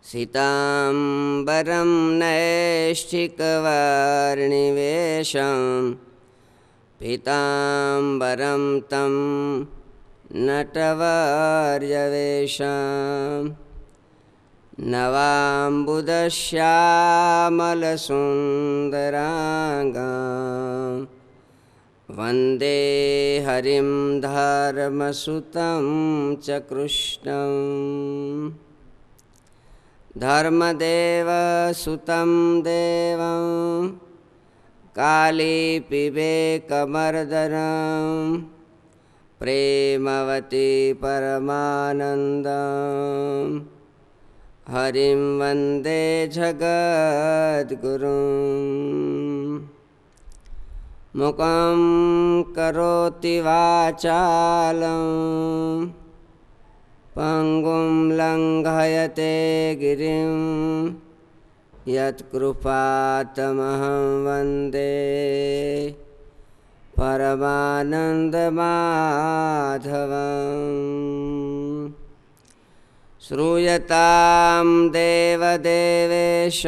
सीताम्बरं नैष्ठिकवर्णिवेशं पीताम्बरं तं नटवर्यवेशं नवाम्बुदश्यामलसुन्दराङ्गं वन्दे हरिं धर्मसुतं च कृष्णं धर्मदेवसुतं देवं कालीपिबेकमर्दनं प्रेमवती परमानन्दं हरिं वन्दे जगद्गुरुं मुखं करोति वाचालं पंगुं लंघयते गिरिं यत्कृपातमहं वन्दे परमानन्दमाधवम्। श्रूयतां देवदेवेश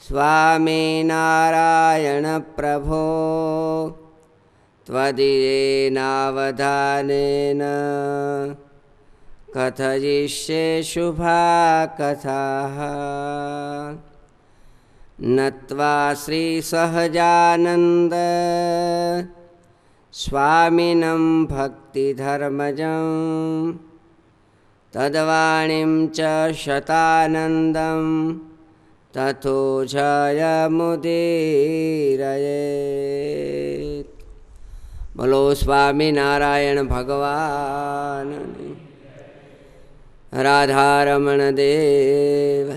स्वामीनारायण प्रभो त्वदीयेनावधानेन कथयिष्ये शुभाकथाः नत्वा श्रीसहजानन्द स्वामिनं भक्तिधर्मजं तद्वाणीं च शतानन्दं ततो जयमुदीरयेत्। बोलो स्वामीनारायण भगवान राधारमण देव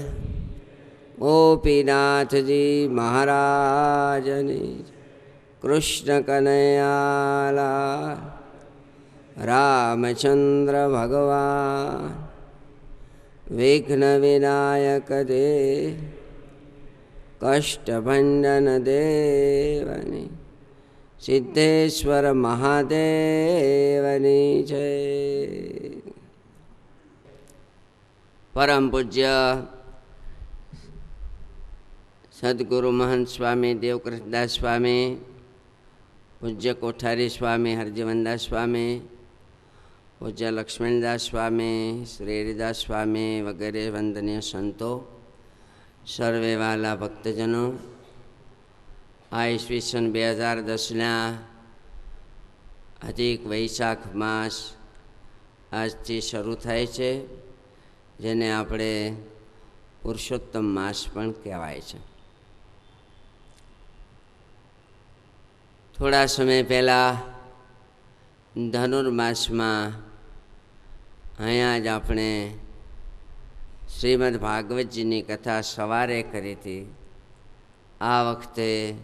गोपीनाथ जी महाराज ने कृष्ण कन्हैया रामचंद्र भगवान विघ्न विनायक देव कष्टभंजन देवनी सिद्धेश्वर महादेवनी जय। परम पूज्य सद्गुरु महंत स्वामी देवकृष्णदास स्वामी, पूज्य कोठारी स्वामी हरजीवनदास स्वामी, पूज्य लक्ष्मणदास स्वामी, श्री हरिदास स्वामी वगैरह वंदनीय संतों, सर्वे वाला भक्तजनों, आ ईस्वीसन 2010 अधिक वैशाख मास આજથી શરૂ થાય છે, જેને આપણે પુરુષોત્તમ માસ પણ કહેવાય છે. થોડા સમય પહેલાં ધનુર્માસમાં અહીંયા જ આપણે શ્રીમદ ભાગવતજીની કથા સવારે કરી હતી. આ વખતે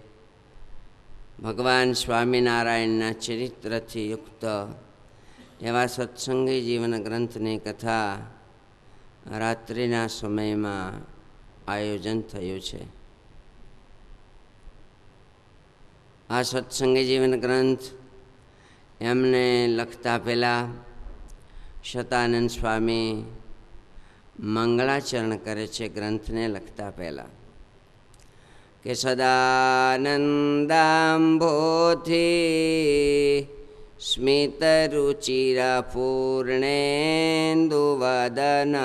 ભગવાન સ્વામિનારાયણના ચરિત્રથી યુક્ત એવા સત્સંગી જીવન ગ્રંથની કથા રાત્રિના સમયમાં આયોજન થયું છે. આ સત્સંગી જીવન ગ્રંથ એમને લખતા પહેલાં શતાનંદ સ્વામી મંગળાચરણ કરે છે. ગ્રંથને લખતા પહેલાં કે સદાનંદાંભોથી સ્મિતરુચિરપૂર્ણેન્દુવદન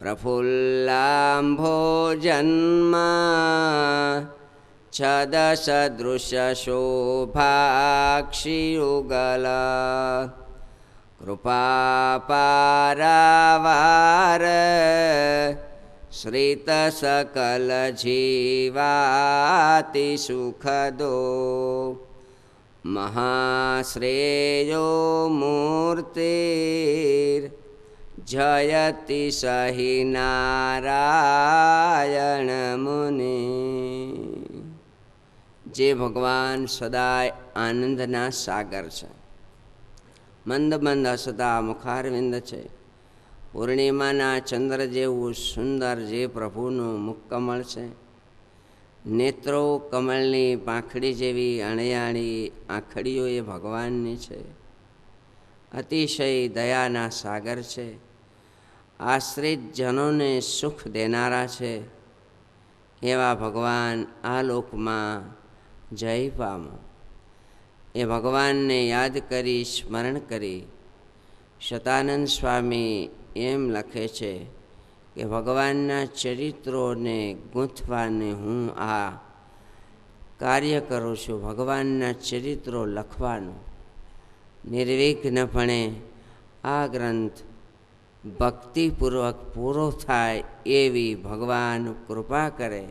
પ્રફુલ્લાંભોજન્મા છદસદૃશશોભાક્ષિયુગલ કૃપાપારાવાર શ્રિત સકલ જીવાતિ સુખદો મહાશ્રેયો મૂર્તિર જયતિ સહિ નારાયણ મુનિ. જે ભગવાન સદાય આનંદના સાગર છે, મંદ મંદ હસતા મુખારવિંદ છે, પૂર્ણિમાના ચંદ્ર જેવું સુંદર જે પ્રભુનું મુખકમળ છે, નેત્રો કમળની પાંખડી જેવી અણિયાળી આંખડીઓ એ ભગવાનની છે, અતિશય દયાના સાગર છે. આશ્રિત જનોને સુખ દેનારા છે એવા ભગવાન આ લોકમાં જય પામો. એ ભગવાનને યાદ કરી સ્મરણ કરી શતાનંદ સ્વામી એમ લખે છે કે ભગવાનના ચરિત્રોને ગૂંથવાને હું આ કાર્ય કરું છું. ભગવાનના ચરિત્રો લખવાનું નિર્વિઘ્નપણે આ ગ્રંથ ભક્તિપૂર્વક પૂરો થાય એવી ભગવાન કૃપા કરે,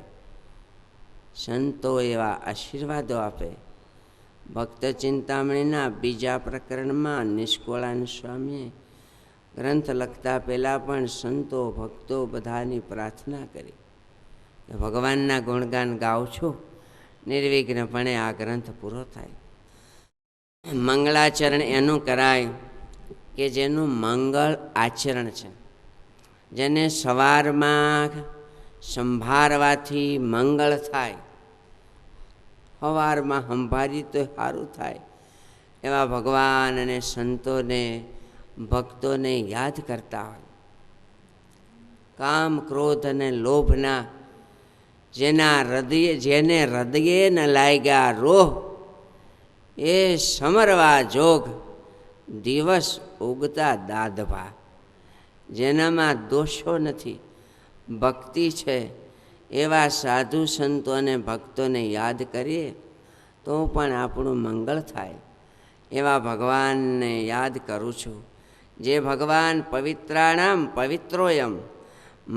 સંતો એવા આશીર્વાદો આપે. ભક્ત ચિંતામણીના બીજા પ્રકરણમાં નિષ્કુળાનંદ સ્વામીએ ગ્રંથ લખતા પહેલાં પણ સંતો ભક્તો બધાની પ્રાર્થના કરી કે ભગવાનના ગુણગાન ગાઉં છું, નિર્વિઘ્નપણે આ ગ્રંથ પૂરો થાય. મંગળાચરણ એનું કરાય કે જેનું મંગળ આચરણ છે, જેને સવારમાં સંભાળવાથી મંગળ થાય, સવારમાં સંભાળી તો સારું થાય એવા ભગવાન અને સંતોને ભક્તોને યાદ કરતા હોય. કામ ક્રોધ અને લોભના જેને હૃદયે ન લાગ્યા રોહ, એ સમરવા જોગ દિવસ ઉગતા દાદભા. જેનામાં દોષો નથી, ભક્તિ છે એવા સાધુ સંતો અને ભક્તોને યાદ કરીએ તો પણ આપણું મંગળ થાય. એવા ભગવાનને યાદ કરું છું. જે ભગવાન પવિત્રાણામ પવિત્રોયમ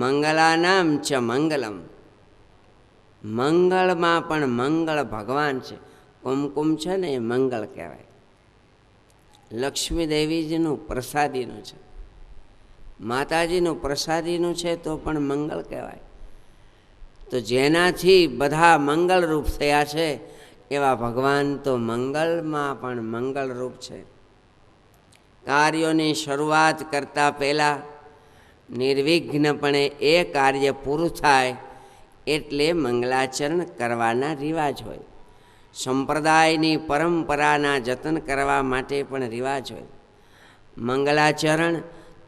મંગલાનામ ચ મંગલમ. મંગળમાં પણ મંગળ ભગવાન છે. કુમકુમ છે ને એ મંગળ કહેવાય. લક્ષ્મી દેવીજીનું પ્રસાદીનું છે, માતાજીનું પ્રસાદીનું છે તો પણ મંગળ કહેવાય. તો જેનાથી બધા મંગળરૂપ થયા છે એવા ભગવાન તો મંગળમાં પણ મંગળરૂપ છે. કાર્યોની શરૂઆત કરતાં પહેલાં નિર્વિઘ્નપણે એ કાર્ય પૂરું થાય એટલે મંગલાચરણ કરવાના રિવાજ હોય. સંપ્રદાયની પરંપરાના જતન કરવા માટે પણ રિવાજ હોય. મંગલાચરણ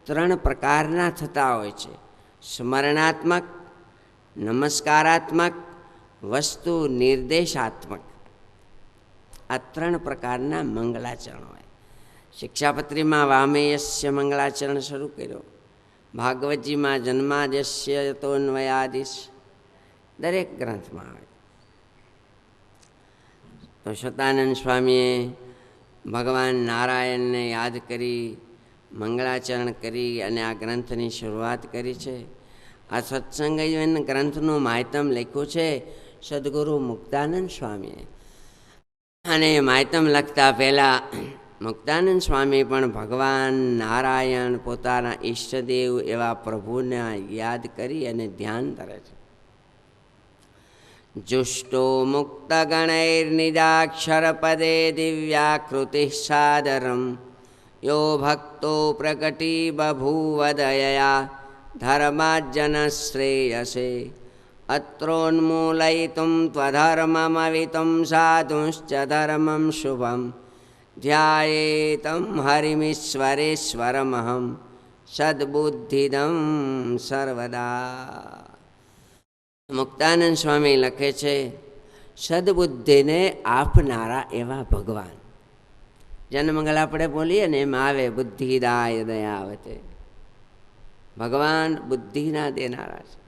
3 પ્રકારના થતા હોય છે: સ્મરણાત્મક, નમસ્કારાત્મક, વસ્તુ નિર્દેશાત્મક. આ 3 પ્રકારના મંગલાચરણ હોય. શિક્ષાપત્રીમાં વામેયસ્ય મંગલાચરણ શરૂ કર્યો, ભાગવતજીમાં જન્માદ્યસ્ય યતોન્વયાદિશ, દરેક ગ્રંથમાં આવે. તો શતાનંદ સ્વામીએ ભગવાન નારાયણને યાદ કરી મંગળાચરણ કરી અને આ ગ્રંથની શરૂઆત કરી છે. આ સત્સંગ ગ્રંથનું માહિતમ લખ્યું છે સદગુરુ મુક્તાનંદ સ્વામીએ. અને માહિતમ લખતા પહેલાં મુક્તાનંદ સ્વામી પણ ભગવાન નારાયણ પોતાના ઈષ્ટદેવ એવા પ્રભુને યાદ કરી અને ધ્યાન ધરે છે. જુષ્ટો મુક્તગણૈર્નિજાક્ષર પદે દિવ્યાકૃતિ સાદરમ યો ભક્તો પ્રકટી બભૂવદયયા ધર્માજ્જનશ્રેયસે અત્રોન્મૂલયિતું ત્વધર્મમવિતું સાધુશ્ચ ધર્મં શુભં ધ્યાયેतं હરિમીશ્વરેશ્વરમહં સદ્બુદ્ધિદં સર્વદા. મુક્તાનંદ સ્વામી લખે છે, સદબુદ્ધિને આપનારા એવા ભગવાન. જન્મંગલ આપણે બોલીએ ને એમ આવે બુદ્ધિદાય દયાવતે. ભગવાન બુદ્ધિના દેનારા છે,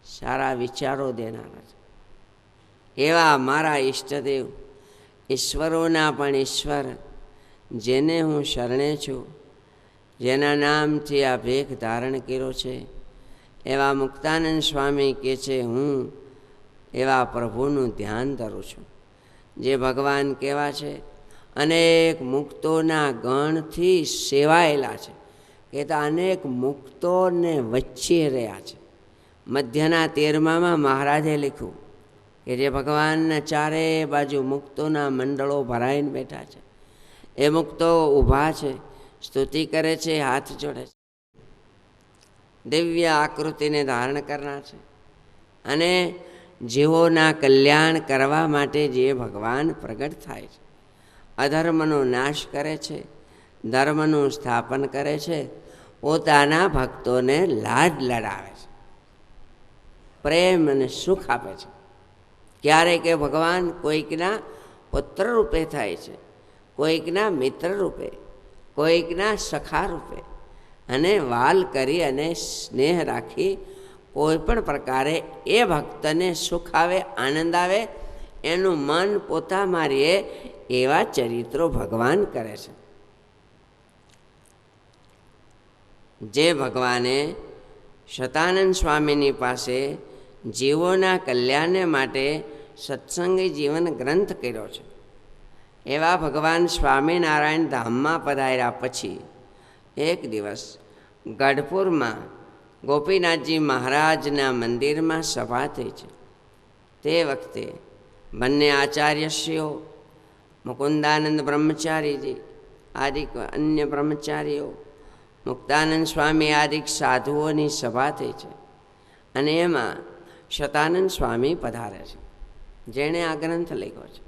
સારા વિચારો દેનારા છે. એવા મારા ઈષ્ટદેવ, ઈશ્વરોના પણ ઈશ્વર, જેને હું શરણે છું, જેના નામથી આ ભેખ ધારણ કર્યો છે, એવા મુક્તાનંદ સ્વામી કહે છે, હું એવા પ્રભુનું ધ્યાન ધરું છું. જે ભગવાન કેવા છે, અનેક મુક્તોના ગણથી સેવાયેલા છે. કે તો અનેક મુક્તોને વચ્ચે રહ્યા છે. મધ્યના 13માં મહારાજે લખ્યું કે જે ભગવાનના ચારે બાજુ મુક્તોના મંડળો ભરાઈને બેઠા છે. એ મુક્તો ઊભા છે, સ્તુતિ કરે છે, હાથ જોડે છે, દિવ્ય આકૃતિને ધારણ કરનાર છે. અને જીવોના કલ્યાણ કરવા માટે જે ભગવાન પ્રગટ થાય છે, અધર્મનો નાશ કરે છે, ધર્મનું સ્થાપન કરે છે, પોતાના ભક્તોને લાડ લડાવે છે, પ્રેમ અને સુખ આપે છે. ક્યારેક એ ભગવાન કોઈકના પુત્ર રૂપે થાય છે, કોઈકના મિત્ર રૂપે, કોઈકના સખા રૂપે, અને વાલ કરી અને સ્નેહ રાખી કોઈ પણ પ્રકારે એ ભક્તને સુખ આવે, આનંદ આવે, એનું મન પોતા મારીએ એવા ચરિત્રો ભગવાન કરે છે. જે ભગવાને શતાનંદ સ્વામીની પાસે જીવોના કલ્યાણને માટે સત્સંગી જીવન ગ્રંથ કર્યો છે, એવા ભગવાન સ્વામિનારાયણ ધામમાં પધાર્યા પછી એક દિવસ ગઢપુરમાં ગોપીનાથજી મહારાજના મંદિરમાં સભા થઈ છે. તે વખતે બંને આચાર્યશ્રીઓ, મુકુંદાનંદ બ્રહ્મચારીજી આદિ અન્ય બ્રહ્મચારીઓ, મુક્તાનંદ સ્વામી આદિ સાધુઓની સભા થઈ છે. અને એમાં શતાનંદ સ્વામી પધારે છે, જેણે આ ગ્રંથ લખ્યો છે.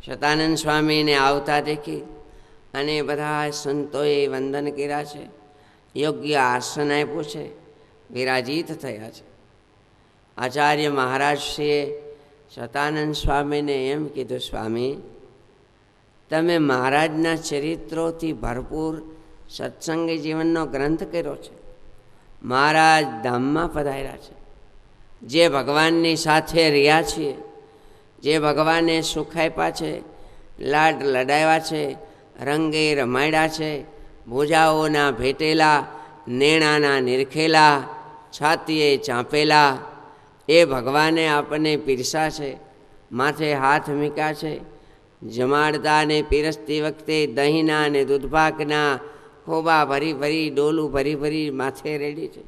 શતાનંદ સ્વામીને આવતા દેખી અને બધા સંતોએ વંદન કર્યા છે, યોગ્ય આસન આપ્યું છે, વિરાજિત થયા છે. આચાર્ય મહારાજશ્રીએ શતાનંદ સ્વામીને એમ કીધું, સ્વામી, તમે મહારાજના ચરિત્રોથી ભરપૂર સત્સંગી જીવનનો ગ્રંથ કર્યો છે. મહારાજ ધામમાં પધાર્યા છે, જે ભગવાનની સાથે રહ્યા છીએ, જે ભગવાને સુખ આપ્યા છે, લાડ લડાવ્યા છે, રંગે રમાડ્યા છે, ભુજાઓના ભેટેલા, નેણાના નિરખેલા, છાતીએ ચાંપેલા, એ ભગવાને આપણને પીરસા છે, માથે હાથ મૂક્યા છે. જમાડતા અને પીરસતી વખતે દહીંના અને દૂધપાકના ખોબા ભરી ભરી, ડોલું ભરી ભરી માથે રેડી છે.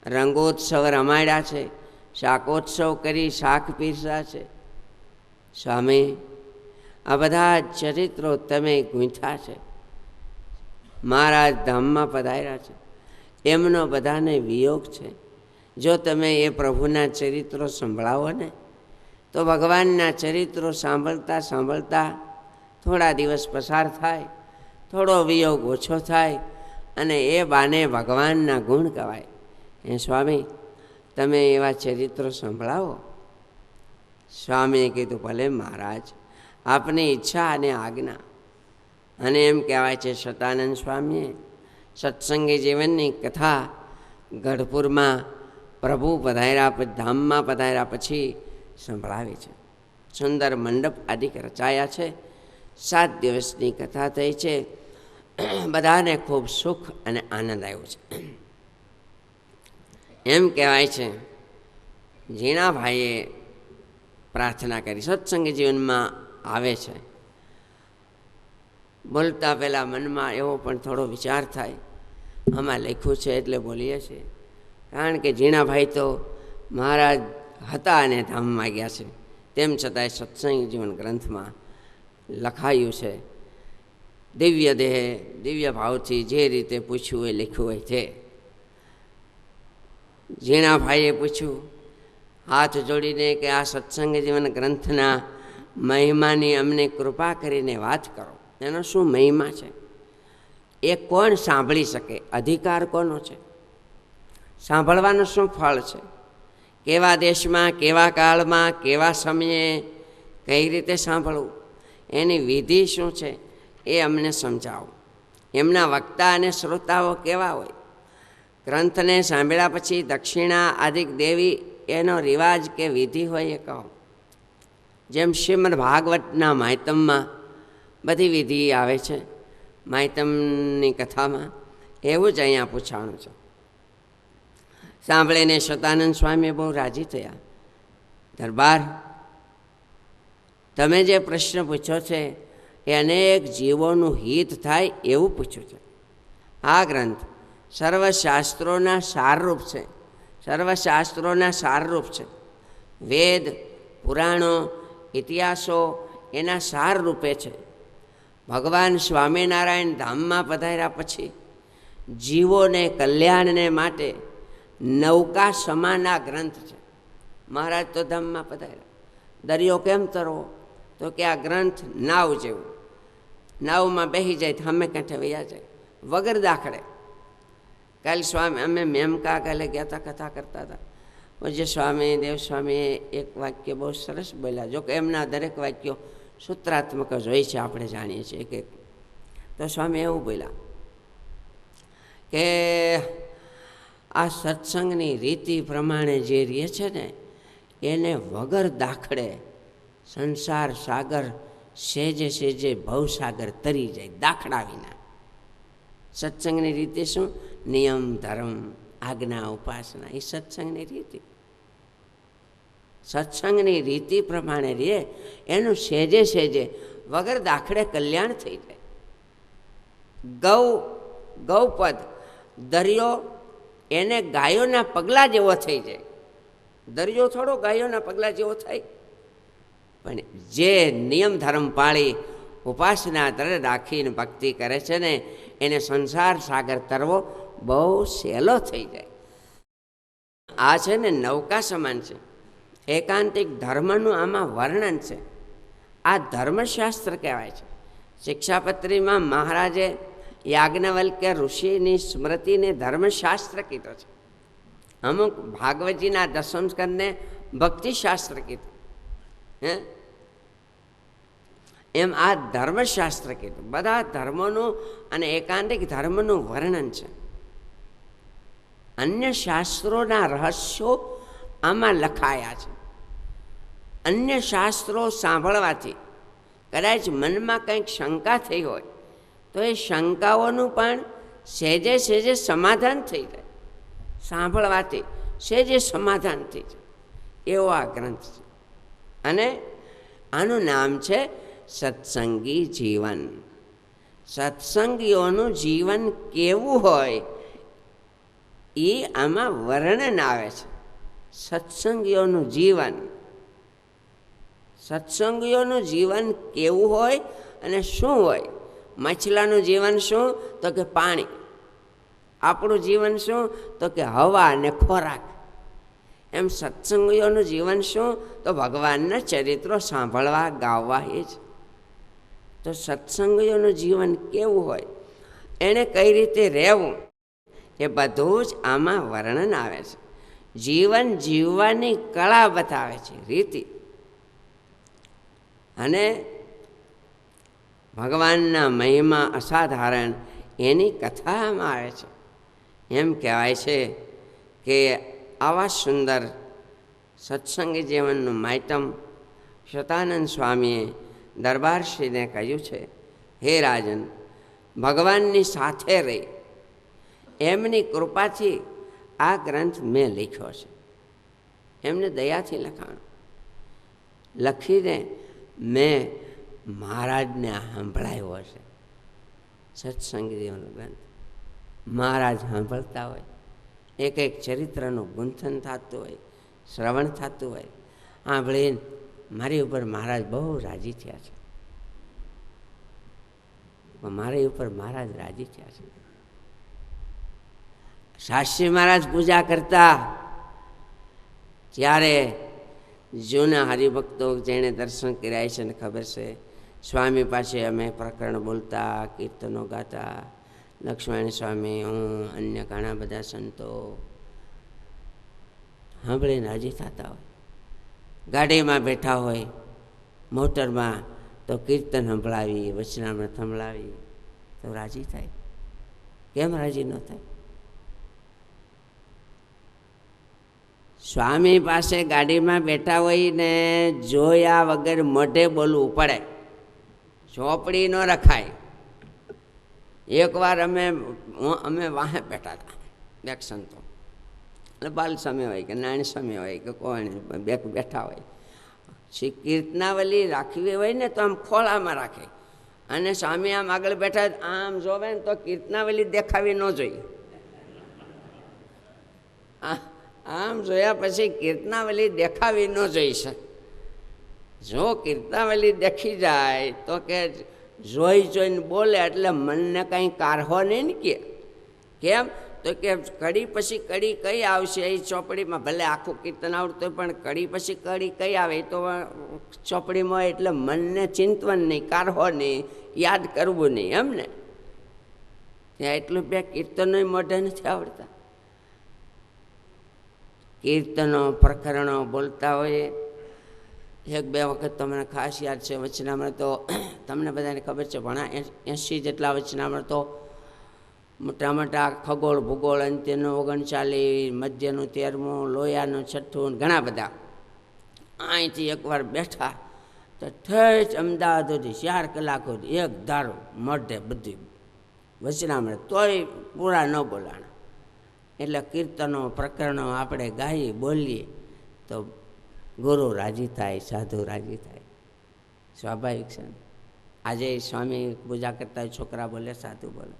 રંગોત્સવ રમાડ્યા છે, શાકોત્સવ કરી શાક પીરસા છે. સ્વામી, આ બધા ચરિત્રો તમે ગૂંથ્યા છે, મહારાજ ધામમાં પધાર્યા છે, એમનો બધાને વિયોગ છે. જો તમે એ પ્રભુના ચરિત્રો સંભળાવો ને, તો ભગવાનના ચરિત્રો સાંભળતા સાંભળતા થોડા દિવસ પસાર થાય, થોડો વિયોગ ઓછો થાય, અને એ બાને ભગવાનના ગુણ કહેવાય. એ સ્વામી, તમે એવા ચરિત્રો સંભળાવો. સ્વામીએ કીધું, ભલે મહારાજ, આપની ઈચ્છા અને આજ્ઞા. અને એમ કહેવાય છે, શતાનંદ સ્વામીએ સત્સંગી જીવનની કથા ગઢપુરમાં પ્રભુ પધાર્યા, ધામમાં પધાર્યા પછી સંભળાવી છે. સુંદર મંડપ આદિક રચાયા છે. 7 દિવસની કથા થઈ છે. બધાને ખૂબ સુખ અને આનંદ આવ્યો છે. એમ કહેવાય છે, ઝીણાભાઈએ પ્રાર્થના કરી. સત્સંગી જીવનમાં આવે છે, બોલતા પહેલાં મનમાં એવો પણ થોડો વિચાર થાય, આમાં લખ્યું છે એટલે બોલીએ છીએ. કારણ કે ઝીણાભાઈ તો મહારાજ હતા અને ધામમાં ગયા છે, તેમ છતાંય સત્સંગી જીવન ગ્રંથમાં લખાયું છે. દિવ્ય દેહ, દિવ્ય ભાવથી જે રીતે પૂછ્યું એ લખ્યું હોય છે. ઝીણાભાઈએ પૂછ્યું હાથ જોડીને કે આ સત્સંગી જીવન ગ્રંથના મહિમાની અમને કૃપા કરીને વાત કરો. એનો શું મહિમા છે? એ કોણ સાંભળી શકે? અધિકાર કોનો છે? સાંભળવાનું શું ફળ છે? કેવા દેશમાં, કેવા કાળમાં, કેવા સમયે કઈ રીતે સાંભળવું, એની વિધિ શું છે એ અમને સમજાવો. એમના વક્તા અને શ્રોતાઓ કેવા હોય? ગ્રંથને સાંભળ્યા પછી દક્ષિણા આદિક દેવી એનો રિવાજ કે વિધિ હોય એ કહો. જેમ શ્રીમદ ભાગવતના માયતમમાં બધી વિધિ આવે છે, માયતમની કથામાં, એવું જ અહીંયા પૂછાણું છે. સાંભળીને શતાનંદ સ્વામી બહુ રાજી થયા. દરબાર, તમે જે પ્રશ્ન પૂછ્યો છે એ અનેક જીવોનું હિત થાય એવું પૂછ્યું છે. આ ગ્રંથ સર્વશાસ્ત્રોના સારરૂપ છે, સર્વશાસ્ત્રોના સારરૂપ છે. વેદ, પુરાણો, ઇતિહાસો એના સાર રૂપે છે. ભગવાન સ્વામિનારાયણ ધામમાં પધાર્યા પછી જીવોને કલ્યાણને માટે નૌકા સમાન આ ગ્રંથ છે. મહારાજ તો ધામમાં પધાર્યા, દરિયો કેમ તરવો? તો કે આ ગ્રંથ નાવ જેવું, નાવમાં બેસી જાય, સામે કાંઠે વયા જાય, વગર દાખલે. કાલે સ્વામી અમે મેમકા કાલે ગયા હતા, કથા કરતા હતા. પૂજ્ય સ્વામી દેવસ્વામીએ એક વાક્ય બહુ સરસ બોલ્યા. જો કે એમના દરેક વાક્યો સૂત્રાત્મક જ હોય છે, આપણે જાણીએ છીએ એક. તો સ્વામી એવું બોલ્યા કે આ સત્સંગની રીતિ પ્રમાણે જે રહે છે ને એને વગર દાખલે સંસાર સાગર સેજે સેજે ભવસાગર તરી જાય, દાખલા વિના. સત્સંગની રીતે શું? નિયમ ધર્મ આજ્ઞા ઉપાસના, એ સત્સંગની રીતિ. સત્સંગની રીતિ પ્રમાણે રહે એનું સેજે સેજે વગર દાખલે કલ્યાણ થઈ જાય. ગૌપદ દરિયો એને ગાયોના પગલા જેવો થઈ જાય. દરિયો થોડો ગાયોના પગલા જેવો થાય, પણ જે નિયમ ધર્મ પાળી ઉપાસના તરે રાખીને ભક્તિ કરે છે ને એને સંસાર સાગર તરવો બહુ સહેલો થઈ જાય. આ છે ને નૌકા સમાન છે. એકાંતિક ધર્મનું આમાં વર્ણન છે. આ ધર્મશાસ્ત્ર કહેવાય છે. શિક્ષાપત્રીમાં મહારાજે યાજ્ઞવલ્ક્ય ઋષિની સ્મૃતિને ધર્મશાસ્ત્ર કીધો છે. અમુક ભાગવતજીના દસમ સ્કંદને ભક્તિશાસ્ત્ર કીધું. એમ આ ધર્મશાસ્ત્ર કીધું. બધા ધર્મોનું અને એકાંતિક ધર્મનું વર્ણન છે. અન્ય શાસ્ત્રોના રહસ્યો આમાં લખાયા છે. અન્ય શાસ્ત્રો સાંભળવાથી કદાચ મનમાં કંઈક શંકા થઈ હોય તો એ શંકાઓનું પણ સહેજે સહેજે સમાધાન થઈ જાય. સાંભળવાથી સહેજે સમાધાન થઈ જાય એવો આ ગ્રંથ છે. અને આનું નામ છે સત્સંગી જીવન. સત્સંગીઓનું જીવન કેવું હોય એ આમાં વર્ણન આવે છે. સત્સંગીઓનું જીવન, સત્સંગીઓનું જીવન કેવું હોય અને શું હોય. મછલાનું જીવન શું? તો કે પાણી. આપણું જીવન શું? તો કે હવા અને ખોરાક. એમ સત્સંગીઓનું જીવન શું? તો ભગવાનના ચરિત્રો સાંભળવા ગાવા એ જ. તો સત્સંગીઓનું જીવન કેવું હોય, એણે કઈ રીતે રહેવું, એ બધું જ આમાં વર્ણન આવે છે. જીવન જીવવાની કળા બતાવે છે, રીતિ. અને ભગવાનના મહિમા અસાધારણ એની કથામાં આવે છે. એમ કહેવાય છે કે આવા સુંદર સત્સંગી જીવનનું માયતમ શતાનંદ સ્વામીએ દરબારશ્રીને કહ્યું છે. હે રાજન, ભગવાનની સાથે રહી એમની કૃપાથી આ ગ્રંથ મેં લખ્યો છે. એમને દયાથી લખાણો લખીને મેં મહારાજને સાંભળાવ્યો છે. સત્સંગી જીવનનો ગ્રંથ મહારાજ સાંભળતા હોય, એક એક ચરિત્રનું ગુંથન થતું હોય, શ્રવણ થતું હોય. સાંભળીને મારી ઉપર મહારાજ બહુ રાજી થયા છે. મારી ઉપર મહારાજ રાજી થયા છે. શાસ્ત્રી મહારાજ પૂજા કરતા ત્યારે જૂના હરિભક્તો જેણે દર્શન કર્યા છે ને ખબર છે, સ્વામી પાસે અમે પ્રકરણ બોલતા, કીર્તનો ગાતા, લક્ષ્મણ સ્વામી, હું, અન્ય ઘણા બધા સંતો સાંભળીને રાજી થતા હોય. ગાડીમાં બેઠા હોય, મોટરમાં તો કીર્તન સંભળાવી, વચનામૃત સંભળાવી તો રાજી થાય. કેમ રાજી ન થાય? સ્વામી પાસે ગાડીમાં બેઠા હોય ને જોયા વગર મોઢે બોલવું પડે, ચોપડી ન રખાય. એકવાર અમે વાહે બેઠા હતા, બેક સંતો, એટલે બાલ સમય હોય કે નાની સમય હોય કે કોણ બેક બેઠા હોય. કીર્તનાવલી રાખવી હોય ને તો આમ ખોળામાં રાખે, અને સ્વામી આમ આગળ બેઠા આમ જોવે ને તો કીર્તનાવલી દેખાવી ન જોઈએ. આમ જોયા પછી કીર્તનાવલી દેખાવી ન જોઈશે. જો કીર્તનાવલી દેખી જાય તો કે જોઈ જોઈને બોલે એટલે મનને કંઈ કારહો નહીં ને. કે કેમ? તો કે કડી પછી કડી કઈ આવશે એ ચોપડીમાં, ભલે આખું કીર્તન આવડતું હોય પણ કડી પછી કડી કઈ આવે એ તો ચોપડીમાં, એટલે મનને ચિંતવન નહીં, કારહો નહીં, યાદ કરવું નહીં. એમ ને ત્યાં એટલું બે કીર્તનો મોઢે નથી આવડતા. કીર્તનો પ્રકરણો બોલતા હોઈએ. એક બે વખત તો મને ખાસ યાદ છે, વચનામૃત તો તમને બધાને ખબર છે, ઘણા 80 જેટલા વચનામૃત તો મોટા મોટા ખગોળ ભૂગોળ અંત્યનું 39, મધ્યનું 13, લોયાનું 6, ઘણા બધા. અહીંથી એકવાર બેઠા તો ઠેઠ અમદાવાદ સુધી 4 કલાક સુધી એક ધારું મોઢે બધું વચનામૃત, તોય પૂરા ન બોલાણા. એટલે કીર્તનો પ્રકરણો આપણે ગાઈએ બોલીએ તો ગુરુ રાજી થાય, સાધુ રાજી થાય, સ્વાભાવિક છે ને. આજે સ્વામી પૂજા કરતા છોકરા બોલે, સાધુ બોલે,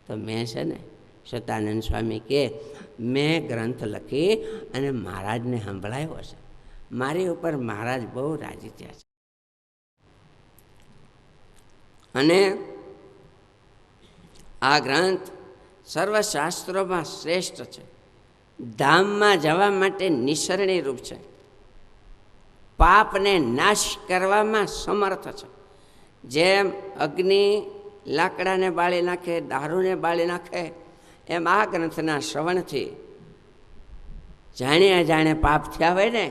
તો મેં છે ને સતાનંદ સ્વામી કે મેં ગ્રંથ લખી અને મહારાજને સંભળાવ્યો છે, મારી ઉપર મહારાજ બહુ રાજી થયા છે. અને આ ગ્રંથ સર્વશાસ્ત્રોમાં શ્રેષ્ઠ છે, ધામમાં જવા માટે નિસરણી રૂપ છે, પાપને નાશ કરવામાં સમર્થ છે. જેમ અગ્નિ લાકડાને બાળી નાખે, દારૂને બાળી નાખે, એમ આ ગ્રંથના શ્રવણથી જાણે અજાણે પાપ થયા હોય ને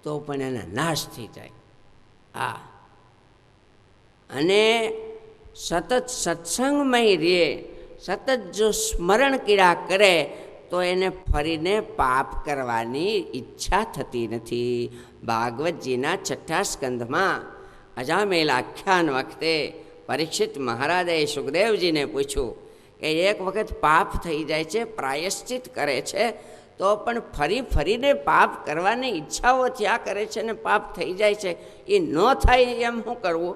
તો પણ એના નાશ થઈ જાય. હા, અને સતત સત્સંગમય રહે, સતત જો સ્મરણ કર્યા કરે તો એને ફરીને પાપ કરવાની ઈચ્છા થતી નથી. ભાગવતજીના 6 સ્કંધમાં અજામેલ આખ્યાન વખતે પરીક્ષિત મહારાજે સુખદેવજીને પૂછ્યું કે એક વખત પાપ થઈ જાય છે, પ્રાયશ્ચિત કરે છે, તો પણ ફરીને પાપ કરવાની ઈચ્છાઓ થયા કરે છે ને પાપ થઈ જાય છે, એ ન થાય એમ શું કરવું?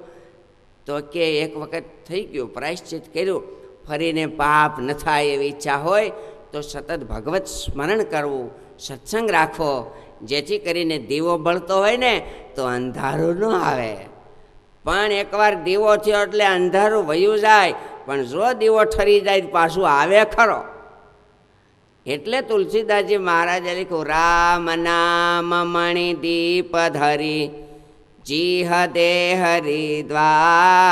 તો કે એક વખત થઈ ગયું, પ્રાયશ્ચિત કર્યું, ફરીને પાપ ન થાય એવી ઈચ્છા હોય તો સતત ભગવત સ્મરણ કરવું, સત્સંગ રાખવો, જેથી કરીને દીવો બળતો હોય ને તો અંધારું ન આવે. પણ એકવાર દીવો થયો એટલે અંધારું વયું જાય, પણ જો દીવો ઠરી જાય પાછું આવે ખરો. એટલે તુલસીદાસજી મહારાજે લખ્યું, રામ નામ મણિ દીપ ધરી જીહ દે હરિદ્વાર,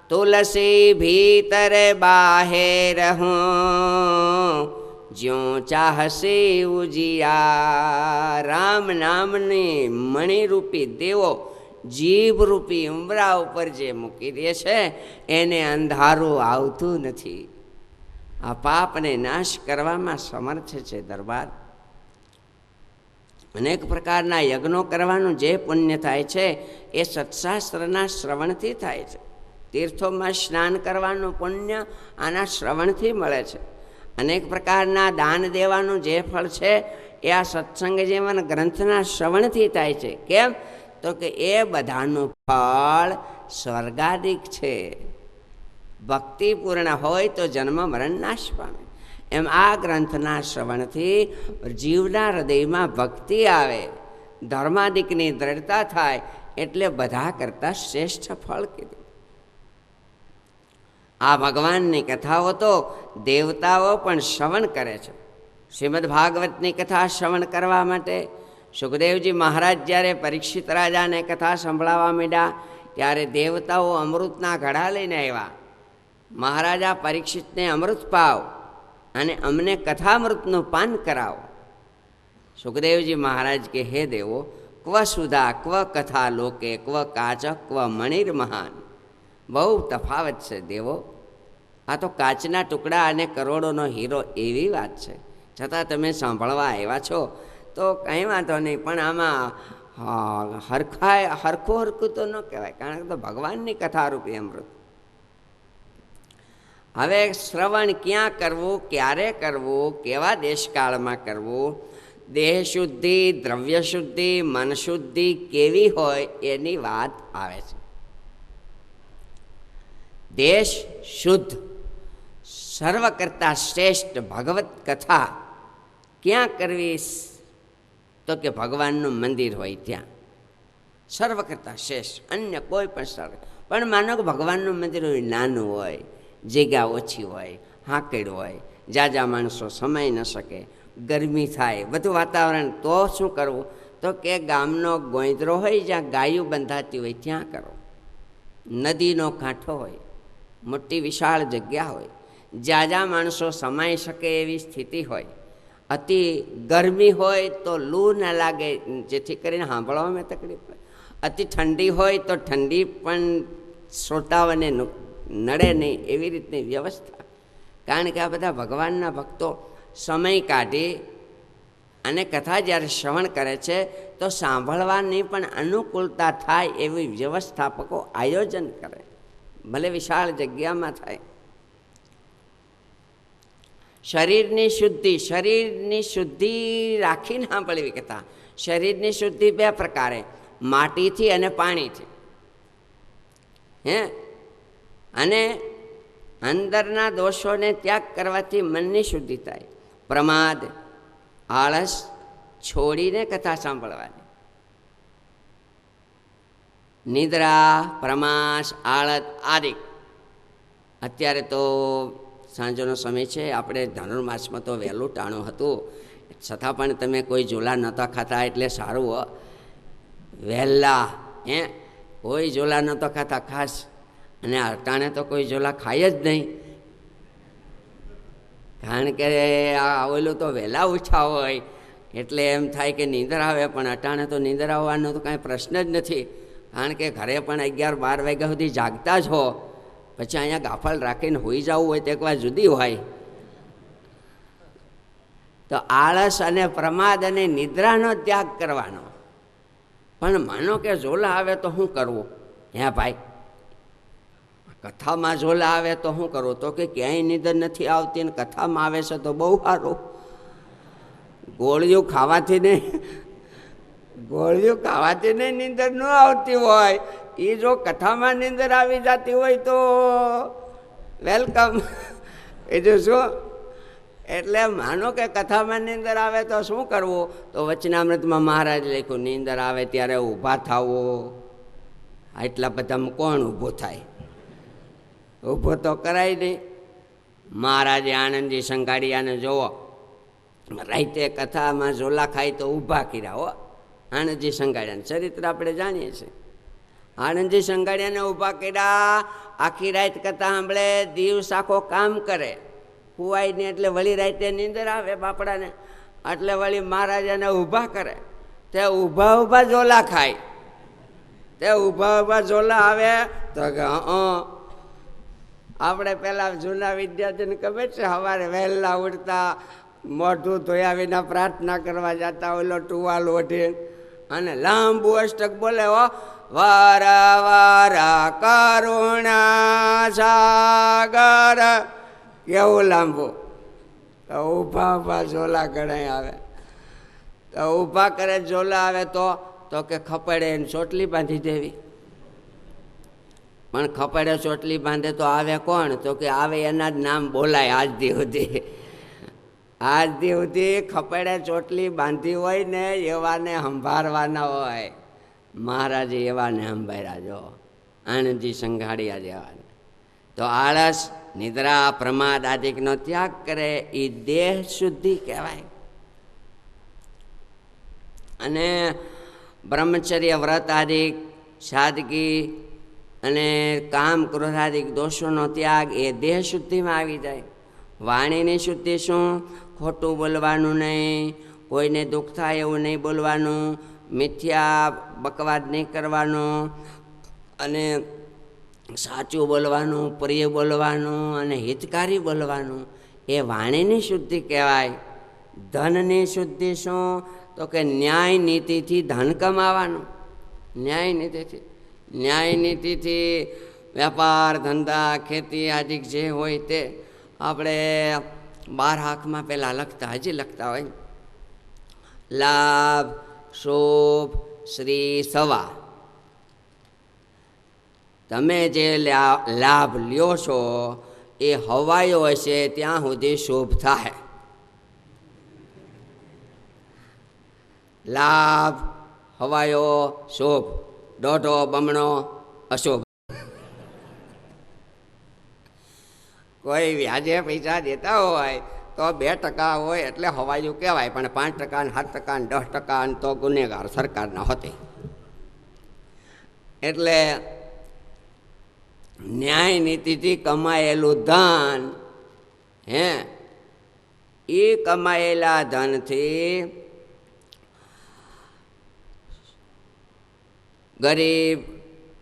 તુલસી ભીતર બાહેર હું જ્યું ચાહશે ઉજિયા. રામ નામની મણિરૂપી દેવો જીભરૂપી ઉમરા ઉપર જે મૂકી દે છે એને અંધારું આવતું નથી. આ પાપને નાશ કરવામાં સમર્થ છે દરબાર. અનેક પ્રકારના યજ્ઞો કરવાનું જે પુણ્ય થાય છે એ સત્શાસ્ત્રના શ્રવણથી થાય છે. તીર્થોમાં સ્નાન કરવાનું પુણ્ય આના શ્રવણથી મળે છે. અનેક પ્રકારના દાન દેવાનું જે ફળ છે એ આ સત્સંગ જીવન ગ્રંથના શ્રવણથી થાય છે. કેમ? તો કે એ બધાનું ફળ સ્વર્ગાદિક છે. ભક્તિપૂર્ણ હોય તો જન્મ મરણ નાશ પામે. એમ આ ગ્રંથના શ્રવણથી જીવના હૃદયમાં ભક્તિ આવે, ધર્માદિકની દ્રઢતા થાય, એટલે બધા કરતાં શ્રેષ્ઠ ફળ કીધું. આ ભગવાનની કથાઓ તો દેવતાઓ પણ શ્રવણ કરે છે. શ્રીમદ ભાગવતની કથા શ્રવણ કરવા માટે સુખદેવજી મહારાજ જ્યારે પરીક્ષિત રાજાને કથા સંભળાવવા માંડ્યા ત્યારે દેવતાઓ અમૃતના ઘડા લઈને આવ્યા. મહારાજા પરીક્ષિતને અમૃત પાવ અને અમને કથામૃતનું પાન કરાવો. સુખદેવજી મહારાજ કે હે દેવો, ક્વ સુધા ક્વ કથા લોકે ક્વ કાચ ક્વ મણિર મહાન. બહુ તફાવત છે દેવો. આ તો કાચના ટુકડા અને કરોડોનો હીરો એવી વાત છે, છતાં તમે સાંભળવા આવ્યા છો તો કંઈ વાંધો નહીં. પણ આમાં હરખું તો ન કહેવાય, કારણ કે તો ભગવાનની કથારૂપી અમૃત. હવે શ્રવણ ક્યાં કરવું, ક્યારે કરવું, કેવા દેશકાળમાં કરવું, દેહ શુદ્ધિ, દ્રવ્ય શુદ્ધિ, મન શુદ્ધિ કેવી હોય એની વાત આવે છે. દેશ શુદ્ધ, સર્વ કરતાં શ્રેષ્ઠ ભગવત કથા ક્યાં કરવી? તો કે ભગવાનનું મંદિર હોય ત્યાં સર્વ કરતાં શ્રેષ્ઠ. અન્ય કોઈ પણ સ્થળ, પણ માનો કે ભગવાનનું મંદિર હોય, નાનું હોય, જગ્યા ઓછી હોય, હાંકેડ હોય, જાજા માણસો સમાઈ ન શકે, ગરમી થાય, બધું વાતાવરણ, તો શું કરવું? તો કે ગામનો ગોંદરો હોય જ્યાં ગાયું બંધાતી હોય ત્યાં કરો. નદીનો કાંઠો હોય, મોટી વિશાળ જગ્યા હોય, જાજા માણસો સમાઈ શકે એવી સ્થિતિ હોય, અતિ ગરમી હોય તો લૂ ન લાગે જેથી કરીને સાંભળવામાં તકલીફ પડે, અતિ ઠંડી હોય તો ઠંડી પણ શ્રોતાઓને નડે નહીં એવી રીતની વ્યવસ્થા. કારણ કે આ બધા ભગવાનના ભક્તો સમય કાઢી અને કથા જ્યારે શ્રવણ કરે છે તો સાંભળવાની પણ અનુકૂળતા થાય એવી વ્યવસ્થાપકો આયોજન કરે, ભલે વિશાળ જગ્યામાં થાય. શરીરની શુદ્ધિ રાખીને સાંભળવી કથા. શરીરની શુદ્ધિ બે પ્રકારે, માટીથી અને પાણીથી. અને અંદરના દોષોને ત્યાગ કરવાથી મનની શુદ્ધિ થાય. પ્રમાદ, આળસ છોડીને કથા સાંભળવાની. નિદ્રા, પ્રમાસ, આળસ આદિ. અત્યારે તો સાંજનો સમય છે, આપણે ધનુર્માસમાં તો વહેલું ટાણું હતું, છતાં પણ તમે કોઈ ઝોલા નહોતા ખાતા એટલે સારું. વહેલા કોઈ ઝોલા નહોતો ખાતા ખાસ, અને અટાણે તો કોઈ ઝોલા ખાય જ નહીં. કારણ કે આ ઓલું તો વહેલા ઉઠ્યા હોય એટલે એમ થાય કે નીંદર આવે, પણ અટાણે તો નીંદર આવવાનો તો કાંઈ પ્રશ્ન જ નથી. કારણ કે ઘરે પણ 11-12 વાગ્યા સુધી જાગતા જ હો, પછી અહીંયા ગાફલ રાખીને હોઈ જવું હોય તો એક વાર જુદી હોય. તો આળસ અને પ્રમાદ અને નિદ્રાનો ત્યાગ કરવાનો. પણ માનો કે ઝોલા આવે તો શું કરવું? ભાઈ, કથામાં ઝોલા આવે તો શું કરવું? તો કે ક્યાંય નિંદર નથી આવતી ને કથામાં આવે છે તો બહુ સારું. ગોળીઓ ખાવાથી નહીં નિંદર ન આવતી હોય, એ જો કથામાં નિંદર આવી જતી હોય તો વેલકમ. એ જો શું, એટલે માનો કે કથામાં નિંદર આવે તો શું કરવું? તો વચનામૃતમાં મહારાજ લખ્યું, નિંદર આવે ત્યારે ઊભા થાવો. એટલા બધામાં કોણ ઊભો થાય? ઊભો તો કરાય નહીં. મહારાજે આનંદજી સંઘાડિયાને જોવો, રાતે કથામાં ઝોલા ખાય તો ઊભા કર્યા. હો, આનંદજી સંઘાડિયાનું ચરિત્ર આપણે જાણીએ છીએ. આનંદજી સંઘાડિયાને ઊભા કર્યા, આખી રાત કથા સાંભળે, દિવસ આખો કામ કરે, હુવાય નહીં. એટલે વળી રાતે નીંદર આવે બાપડાને, એટલે વળી મહારાજાને ઊભા કરે. તે ઊભા ઝોલા ખાય. તે ઊભા ઝોલા આવે તો કે આપણે પેલા જૂના વિદ્યાર્થીને ખબર છે, સવારે વહેલા ઉઠતા, મોઢું ધોયા વિના પ્રાર્થના કરવા જતા, ઓલો ટુવાલ ઓઢી અને લાંબુ અષ્ટક બોલે. હો, વાર વાર કરુણા સાગર, કેવું લાંબુ. તો ઊભા ઝોલા ગણાય આવે. તો ઊભા કરે ઝોલા આવે તો કે ખપડે એને ચોટલી બાંધી દેવી. પણ ખપડે ચોટલી બાંધે તો આવે કોણ? તો કે આવે એના જ નામ બોલાય. આજ દી સુધી ખપડે ચોટલી બાંધી હોય ને એવાને સંભાળવાના હોય. મહારાજે એવાને સંભાળ્યા. જો આનંદજી સંઘાડિયા જેવાને. તો આળસ, નિદ્રા, પ્રમાદ આદિકનો ત્યાગ કરે એ દેહ શુદ્ધિ કહેવાય. અને બ્રહ્મચર્ય, વ્રત આદિક, સાદગી અને કામ ક્રોધાદિક દોષોનો ત્યાગ એ દેહ શુદ્ધિમાં આવી જાય. વાણીની શુદ્ધિ શું? ખોટું બોલવાનું નહીં, કોઈને દુઃખ થાય એવું નહીં બોલવાનું, મિથ્યા બકવાદ નહીં કરવાનું, અને સાચું બોલવાનું, પ્રિય બોલવાનું અને હિતકારી બોલવાનું. એ વાણીની શુદ્ધિ કહેવાય. ધનની શુદ્ધિ શું? તો કે ન્યાય નીતિથી ધન કમાવાનું. ન્યાય નીતિથી વેપાર, ધંધા, ખેતી આદિક જે હોય તે આપણે 12 હાંકમાં પહેલાં લખતા, હજી લખતા હોય. લાભ, શુભ, શ્રી, સવા. તમે જે લાભ લ્યો છો એ હવાયો હશે ત્યાં સુધી શુભ થાય. લાભ, હવાયો, શુભ, દોઢો, બમણો, અશુભ. કોઈ વ્યાજે પૈસા દેતા હોય તો 2% હોય એટલે હવાયું કહેવાય, પણ 5% ને 7% ને 10% તો ગુનેગાર સરકારના હોતી. એટલે ન્યાય નીતિથી કમાયેલું ધન હે એ કમાયેલા ધનથી ગરીબ,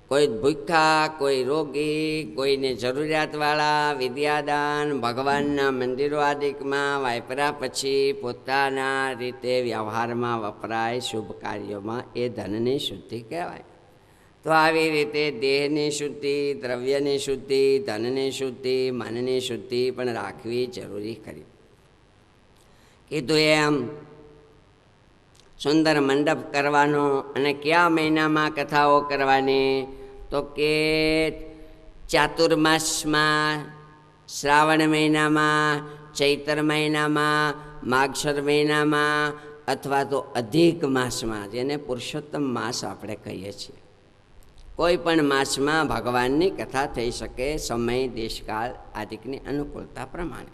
કોઈ ભૂખ્યા, કોઈ રોગી, કોઈને જરૂરિયાતવાળા વિદ્યાદાન, ભગવાનના મંદિરો આદિકમાં વાપર્યા પછી પોતાના રીતે વ્યવહારમાં વપરાય શુભ કાર્યોમાં એ ધનની શુદ્ધિ કહેવાય. તો આવી રીતે દેહની શુદ્ધિ, દ્રવ્યની શુદ્ધિ, ધનની શુદ્ધિ, મનની શુદ્ધિ પણ રાખવી જરૂરી ખરી. કીધું એમ સુંદર મંડપ કરવાનો અને કયા મહિનામાં કથાઓ કરવાની? તો કે ચાતુર્માસમાં, શ્રાવણ મહિનામાં, ચૈત્ર મહિનામાં, માગશર મહિનામાં અથવા તો અધિક માસમાં, જેને પુરુષોત્તમ માસ આપણે કહીએ છીએ. કોઈ પણ માસમાં ભગવાનની કથા થઈ શકે, સમય, દેશકાળ આદિકની અનુકૂળતા પ્રમાણે.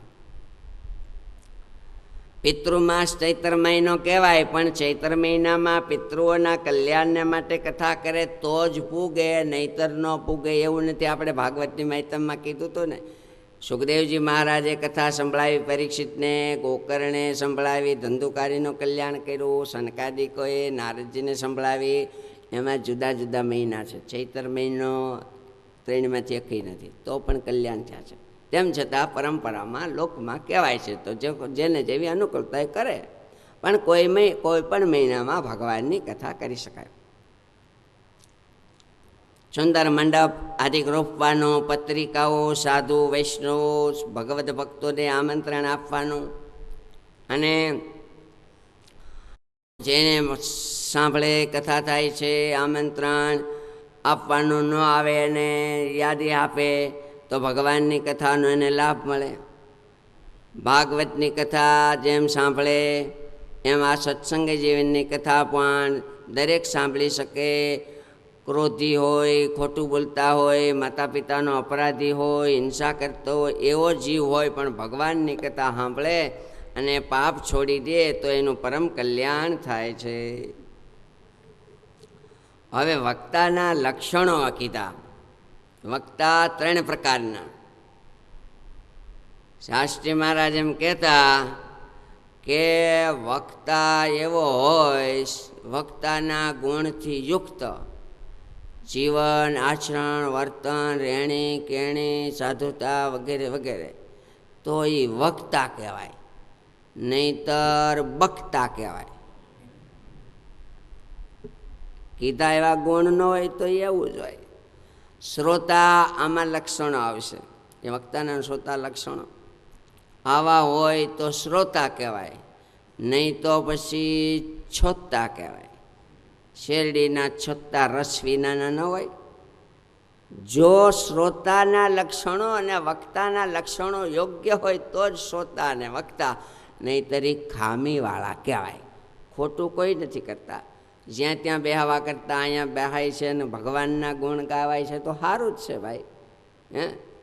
પિતૃમાસ ચૈત્ર મહિનો કહેવાય, પણ ચૈત્ર મહિનામાં પિતૃઓના કલ્યાણને માટે કથા કરે તો જ પૂગે, નહીતર ન પૂગે એવું નથી. આપણે ભાગવતની મહિતમમાં કીધું હતું ને, સુખદેવજી મહારાજે કથા સંભળાવી પરીક્ષિતને, ગોકર્ણે સંભળાવી, ધંધુકારીનું કલ્યાણ કર્યું, સનકાદિકોએ નારદજીને સંભળાવી. એમાં જુદા જુદા મહિના છે. ચૈત્ર મહિનો ત્રણમાંથી એકય નથી, તો પણ કલ્યાણ થયા છે. તેમ છતાં પરંપરામાં લોકમાં કહેવાય છે, તો જેને જેવી અનુકૂળતા એ કરે. પણ કોઈ પણ મહિનામાં ભગવાનની કથા કરી શકાય. સુંદર મંડપ આદિક રોપવાનો, પત્રિકાઓ સાધુ વૈષ્ણવો ભગવદ ભક્તોને આમંત્રણ આપવાનું, અને જેને સાંભળે કથા થાય છે આમંત્રણ આપવાનું, ન આવે અને યાદી આપે તો ભગવાનની કથાનો એને લાભ મળે. ભાગવતની કથા જેમ સાંભળે એમ આ સત્સંગ જીવનની કથા પણ દરેક સાંભળી શકે. ક્રોધી હોય, ખોટું બોલતા હોય, માતા પિતાનો અપરાધી હોય, હિંસા કરતો હોય, એવો જીવ હોય પણ ભગવાનની કથા સાંભળે અને પાપ છોડી દે તો એનું પરમ કલ્યાણ થાય છે. હવે વક્તાના લક્ષણો કીધા. વક્તા 3 પ્રકારના. શાસ્ત્રી મહારાજ એમ કહેતા કે વક્તા એવો હોય, વક્તાના ગુણથી યુક્ત જીવન, આચરણ, વર્તન, રહેણી કહેણી, સાધુતા વગેરે વગેરે, તો એ વક્તા કહેવાય, નહીતર બક્તા કહેવાય. કીધા એવા ગુણ ન હોય તો એવું જ હોય. શ્રોતા આમાં લક્ષણો આવશે, એ વક્તાના શ્રોતા લક્ષણો આવા હોય તો શ્રોતા કહેવાય, નહીં તો પછી છોતા કહેવાય. શેરડીના છોતા રસ વિનાના ન હોય. જો શ્રોતાના લક્ષણો અને વક્તાના લક્ષણો યોગ્ય હોય તો જ શ્રોતા અને વક્તા, નહીંતર ખામીવાળા કહેવાય. ખોટું કોઈ નથી કરતા, જ્યાં ત્યાં બેહાવા કરતાં અહીંયા બેહાય છે અને ભગવાનના ગુણ ગાવાય છે તો સારું જ છે ભાઈ.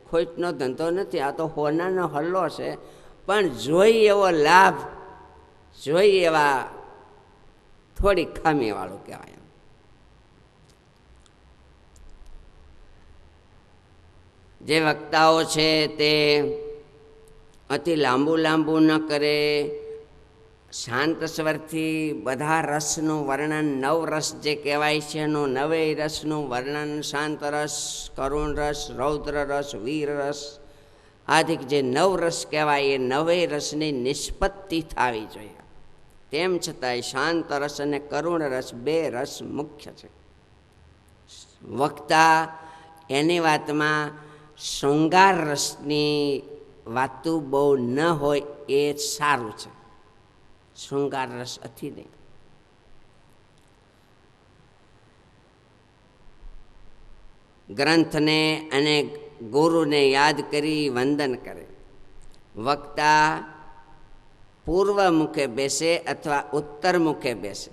ખોટનો ધંધો નથી, આ તો હોનાનો હલ્લો છે. પણ જોઈ એવો લાભ, જોઈ એવા થોડી ખામીવાળું કહેવાય. જે વક્તાઓ છે તે અતિ લાંબુ ન કરે, શાંત સ્વરથી બધા રસનું વર્ણન, 9 રસ જે કહેવાય છે એનું 9 રસનું વર્ણન, શાંત રસ, કરુણ રસ, રૌદ્ર રસ, વીર રસ આદિક જે 9 રસ કહેવાય એ 9 રસની નિષ્પત્તિ થવી જોઈએ. તેમ છતાંય શાંત રસ અને કરુણ રસ 2 રસ મુખ્ય છે. વક્તા એની વાતમાં શૃંગાર રસની વાતું બહુ ન હોય એ સારું છે. શૃંગાર રસ અતિ નહીં. ગ્રંથને અને ગુરુને યાદ કરી વંદન કરે. વક્તા પૂર્વ મુખે બેસે અથવા ઉત્તર મુખે બેસે.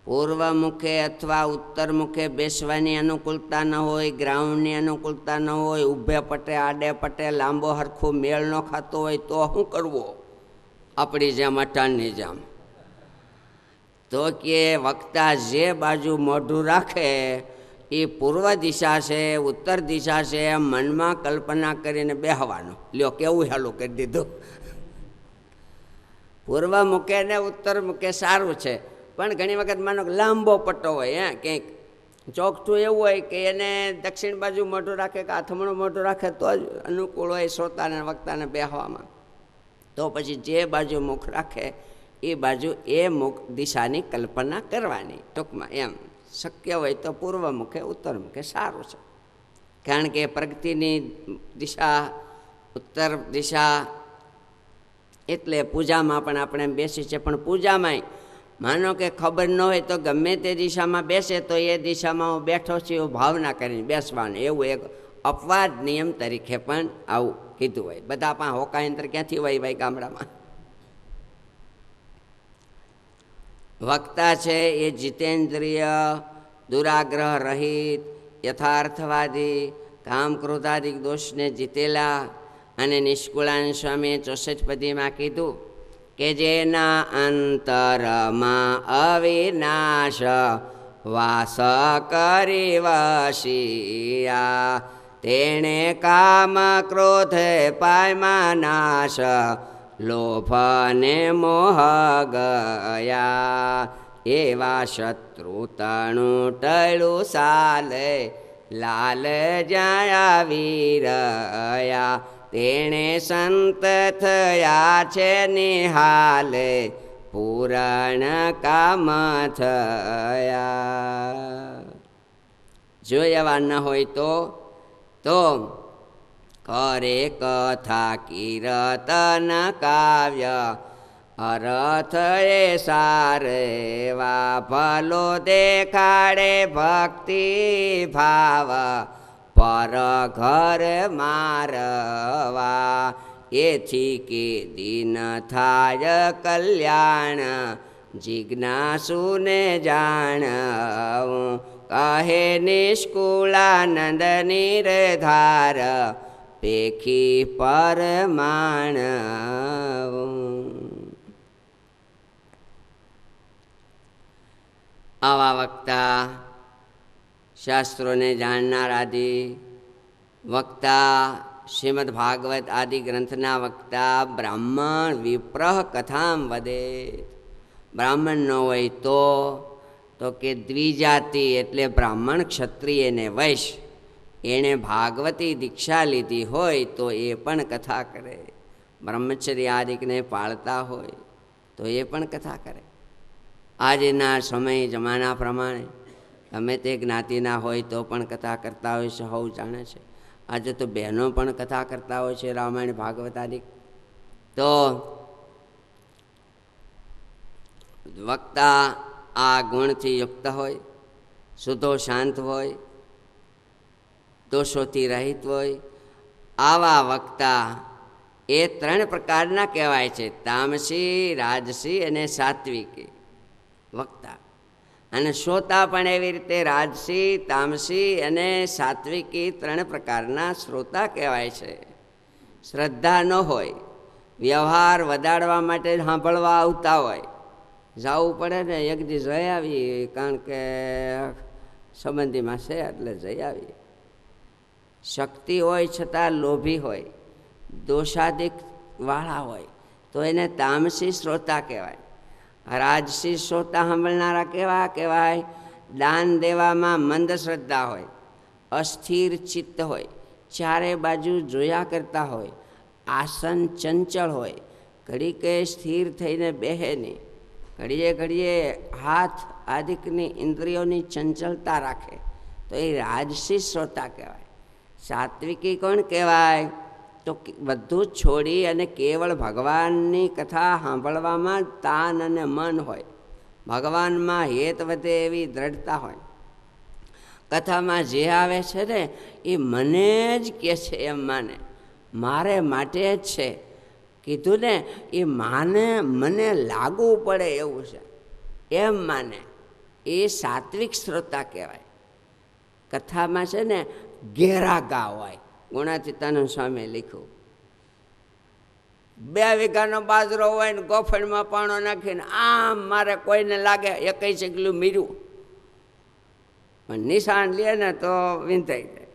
પૂર્વ મુખે અથવા ઉત્તર મુખે બેસવાની અનુકૂળતા ન હોય, ગ્રાઉન્ડની અનુકૂળતા ન હોય, ઊભે પટે આડે પટે લાંબો હરખો મેળ ન ખાતો હોય તો શું કરવો? આપણી જેમ અટાણની જેમ. તો કે વક્તા જે બાજુ મોઢું રાખે એ પૂર્વ દિશા છે, ઉત્તર દિશા છે, મનમાં કલ્પના કરીને બેહવાનું. લ્યો કેવું હેલું કરી દીધું. પૂર્વ મૂકે ને ઉત્તર મૂકે સારું છે, પણ ઘણી વખત માનો લાંબો પટ્ટો હોય, ક્યાંક ચોકઠું એવું હોય કે એને દક્ષિણ બાજુ મોઢું રાખે કે આથમણું મોઢું રાખે તો જ અનુકૂળ હોય શ્રોતાને વક્તાને બેહવામાં. તો પછી જે બાજુ મુખ રાખે એ બાજુ એ મુખ દિશાની કલ્પના કરવાની. ટૂંકમાં એમ શક્ય હોય તો પૂર્વ મુખે ઉત્તર મુખે સારું છે, કારણ કે પ્રગતિની દિશા ઉત્તર દિશા. એટલે પૂજામાં પણ આપણે બેસી છે, પણ પૂજામાંય માનો કે ખબર ન હોય તો ગમે તે દિશામાં બેસે તો એ દિશામાં હું બેઠો છું એવું ભાવના કરીને બેસવાનું. એવું એક અપવાદ નિયમ તરીકે પણ આવું કીધું હોય. બધા પણ હોકાયંત્ર ક્યાંથી હોય ભાઈ ગામડામાં. વક્તા છે એ જીતેન્દ્રિય, દુરાગ્રહ રહિત, યથાર્થવાદી, કામ ક્રોધાદિક દોષને જીતેલા. અને નિષ્કુળાનંદ સ્વામીએ 64 પદીમાં કીધું કે જેના અંતરમાં અવિનાશ વાસ કરી વસિયા, તેણે કામ ક્રોધ પાયમાં નાશ, લોભ ને મોહ ગયા. એવા શત્રુ તણું ટળું સાલે, લાલ જયા વીરયા. તેણે સંત થયા છે નિહાલે, પૂરણ કામ થયા. જો એવા ન હોય તો કરે કથા કીર્તન કાવ્ય, અરથ એ સારેવા. ભલો દેખાડે ભક્તિ ભાવ, પર ઘર મારવા. એથી કે દિન થાય કલ્યાણ, જિજ્ઞાસુને જાણવું. કહે નિષ્કુળાનંદ નિર્ધાર, પેખી પરમાણવું. આવા વક્તા, શાસ્ત્રોને જાણનાર આદિ વક્તા, શ્રીમદ ભાગવત આદિ ગ્રંથના વક્તા, બ્રાહ્મણ વિપ્રહ કથામ વદે. બ્રાહ્મણ ન હોય તો કે દ્વિજાતિ એટલે બ્રાહ્મણ, ક્ષત્રિય ને વૈશ્ય, એણે ભાગવતી દીક્ષા લીધી હોય તો એ પણ કથા કરે. બ્રહ્મચર્ય આદિકને પાળતા હોય તો એ પણ કથા કરે. આજના સમય જમાના પ્રમાણે ગમે તે જ્ઞાતિના હોય તો પણ કથા કરતા હોય છે, સૌ જાણે છે. આજે તો બહેનો પણ કથા કરતા હોય છે, રામાયણ ભાગવત આદિ. તો વક્તા આ ગુણથી યુક્ત હોય, શુદ્ધો શાંત હોય, દોષોથી રહિત હોય. આવા વક્તા એ 3 પ્રકારના કહેવાય છે: તામસી, રાજસી અને સાત્વિકી વક્તા. અને શ્રોતા પણ એવી રીતે રાજસી, તામસી અને સાત્વિકી 3 પ્રકારના શ્રોતા કહેવાય છે. શ્રદ્ધા ન હોય, વ્યવહાર વધારવા માટે સાંભળવા આવતા હોય. જવું પડે ને એક દી જઈ આવી, કારણ કે સંબંધીમાં છે એટલે જઈ આવી. શક્તિ હોય છતાં લોભી હોય, દોષાદિક વાળા હોય તો એને તામસી શ્રોતા કહેવાય. રાજસી શ્રોતા સાંભળનારા કેવા કહેવાય? દાન દેવામાં મંદ શ્રદ્ધા હોય, અસ્થિર ચિત્ત હોય, ચારે બાજુ જોયા કરતા હોય, આસન ચંચળ હોય, ઘડીકે સ્થિર થઈને બેહે નહીં, ઘડીએ ઘડીએ હાથ આદિકની ઇન્દ્રિયોની ચંચળતા રાખે, તો એ રાજસી શ્રોતા કહેવાય. સાત્વિકી કોણ કહેવાય? તો બધું છોડી અને કેવળ ભગવાનની કથા સાંભળવામાં તાન અને મન હોય, ભગવાનમાં હેત વધે એવી દ્રઢતા હોય. કથામાં જે આવે છે ને એ મને જ કહે છે એમ માને, મારે માટે જ છે કીધું ને એ માને, મને લાગુ પડે એવું છે એમ માને, એ સાત્વિક શ્રોતા કહેવાય. કથામાં છે ને ઘેરા ગા હોય. ગુણાતીતાનંદ સ્વામીએ લખ્યું, 2 વીઘાનો બાજરો હોય ને ગોફણમાં પાણો નાખીને આમ મારે કોઈને લાગે 21 એકલું મીર્યું, પણ નિશાન લે ને તો વિંધાઈ જાય.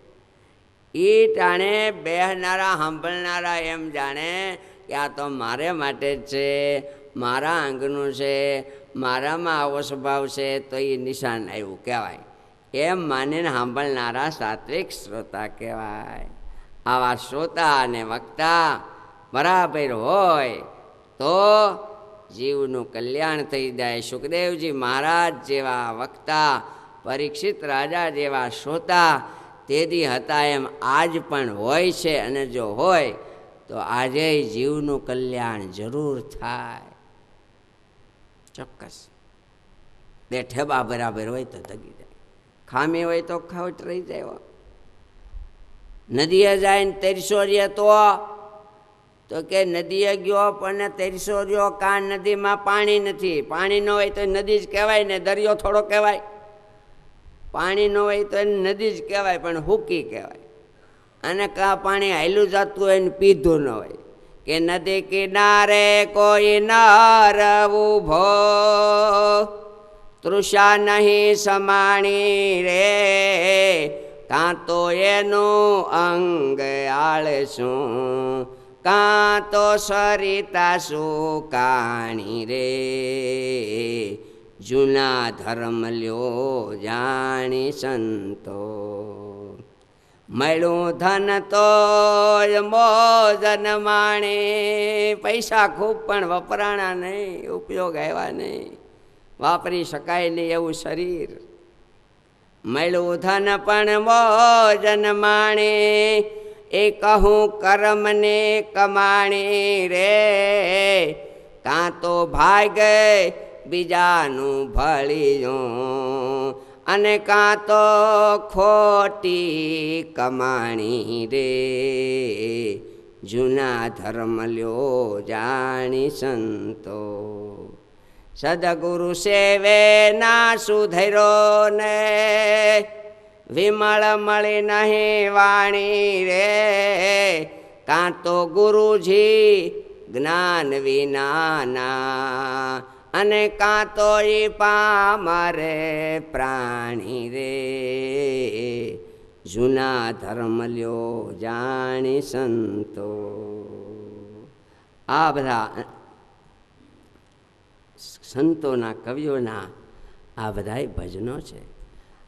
એ ટાણે બેહનારા સાંભળનારા એમ જાણે કે આ તો મારે માટે જ છે, મારા અંગનું છે, મારામાં આવો સ્વભાવ છે, તો એ નિશાન આવ્યું કહેવાય. એમ માનીને સાંભળનારા સાત્વિક શ્રોતા કહેવાય. આવા શ્રોતા અને વક્તા બરાબર હોય તો જીવનું કલ્યાણ થઈ જાય. સુખદેવજી મહારાજ જેવા વક્તા, પરીક્ષિત રાજા જેવા શ્રોતા તેથી હતા એમ આજ પણ હોય છે. અને જો હોય તો આજે જીવનું કલ્યાણ જરૂર થાય. ચોક્કસ. બે ઠેબા બરાબર હોય તો ધગી જાય, ખામી હોય તો ખાવટ રહી જાય. નદીએ જાય ને તરસો રે તો કે નદીએ ગયો પણ તરસો રહ્યો, કાં નદીમાં પાણી નથી. પાણી ન હોય તો નદી જ કહેવાય ને, દરિયો થોડો કહેવાય. પાણી ન હોય તો એને નદી જ કહેવાય, પણ હુકી કહેવાય. અને કાં પાણી હાલ્યું જતું હોય ને પીધું ન હોય. કે નદી કિનારે કોઈ નર ઊભો, તૃષા નહીં સમાણી રે, કાં તો એનું અંગ આળસું, કાં તો સરિતા સુકાણી રે, જૂના ધર્મ લ્યો જાણી સંતો, મળ્યું ધન તો મોજન માણે. પૈસા ખૂબ પણ વપરાણા નહીં, ઉપયોગ આવ્યા નહીં, વાપરી શકાય નહીં એવું શરીર. મળ્યું ધન પણ મોજન માણે, એ કહું કર્મને કમાણી રે, કાં તો ભાગે બીજાનું ભળ્યું, અને કાં તો ખોટી કમાણી રે, જૂના ધર્મ લ્યો જાણી સંતો. સદગુરુ સેવે ના સુધરો ને, વિમળ મળી નહીં વાણી રે, કાં તો ગુરુજી જ્ઞાન વિનાના, અને કાં તો એ પામરે પ્રાણી રે, જૂના ધર્મ લ્યો જાણી સંતો. આ બધા સંતોના, કવિઓના આ બધા ભજનો છે.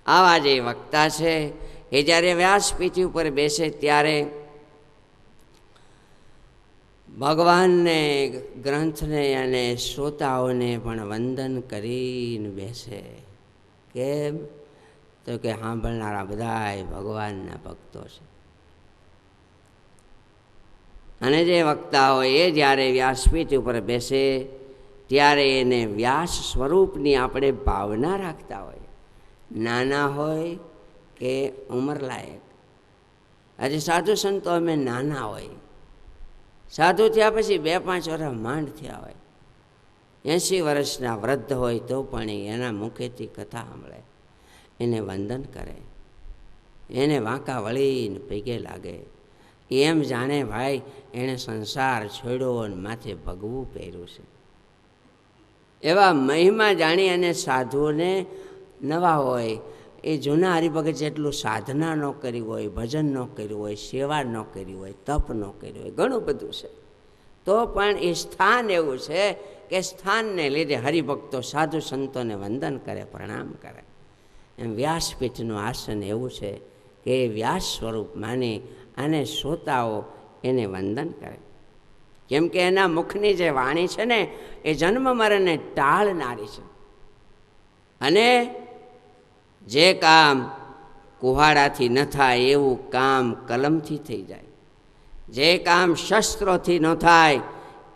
આવા જે વક્તા છે એ જ્યારે વ્યાસપીઠ ઉપર બેસે ત્યારે ભગવાનને, ગ્રંથને અને શ્રોતાઓને પણ વંદન કરીને બેસે. કેમ? તો કે સાંભળનારા બધા ભગવાનના ભક્તો છે. અને જે વક્તા હોય એ જ્યારે વ્યાસપીઠ ઉપર બેસે ત્યારે એને વ્યાસ સ્વરૂપની આપણે ભાવના રાખતા હોય. નાના હોય કે ઉંમરલાયક. આજે સાધુ સંતો અમે નાના હોય, સાધુ થયા પછી 2-5 વર્ષ માંડ થયા હોય, 80 વર્ષના વૃદ્ધ હોય તો પણ એના મુખેથી કથા સાંભળે, એને વંદન કરે, એને વાંકા વળીને પગે લાગે. એમ જાણે ભાઈ એણે સંસાર છોડ્યો અને માથે ભગવું પહેર્યું છે. એવા મહિમા જાણી અને સાધુઓને નવા હોય એ જૂના હરિભગત જેટલું સાધના ન કરી હોય, ભજન ન કર્યું હોય, સેવા ન કરી હોય, તપ ન કર્યું હોય, ઘણું બધું છે, તો પણ એ સ્થાન એવું છે કે સ્થાનને લીધે હરિભક્તો સાધુ સંતોને વંદન કરે, પ્રણામ કરે. એમ વ્યાસપીઠનું આસન એવું છે કે વ્યાસ સ્વરૂપ માની અને શ્રોતાઓ એને વંદન કરે. કેમ કે એના મુખની જે વાણી છે ને એ જન્મ મરણને ટાળનારી છે. અને જે કામ કુહાડાથી ન થાય એવું કામ કલમથી થઈ જાય, જે કામ શસ્ત્રોથી ન થાય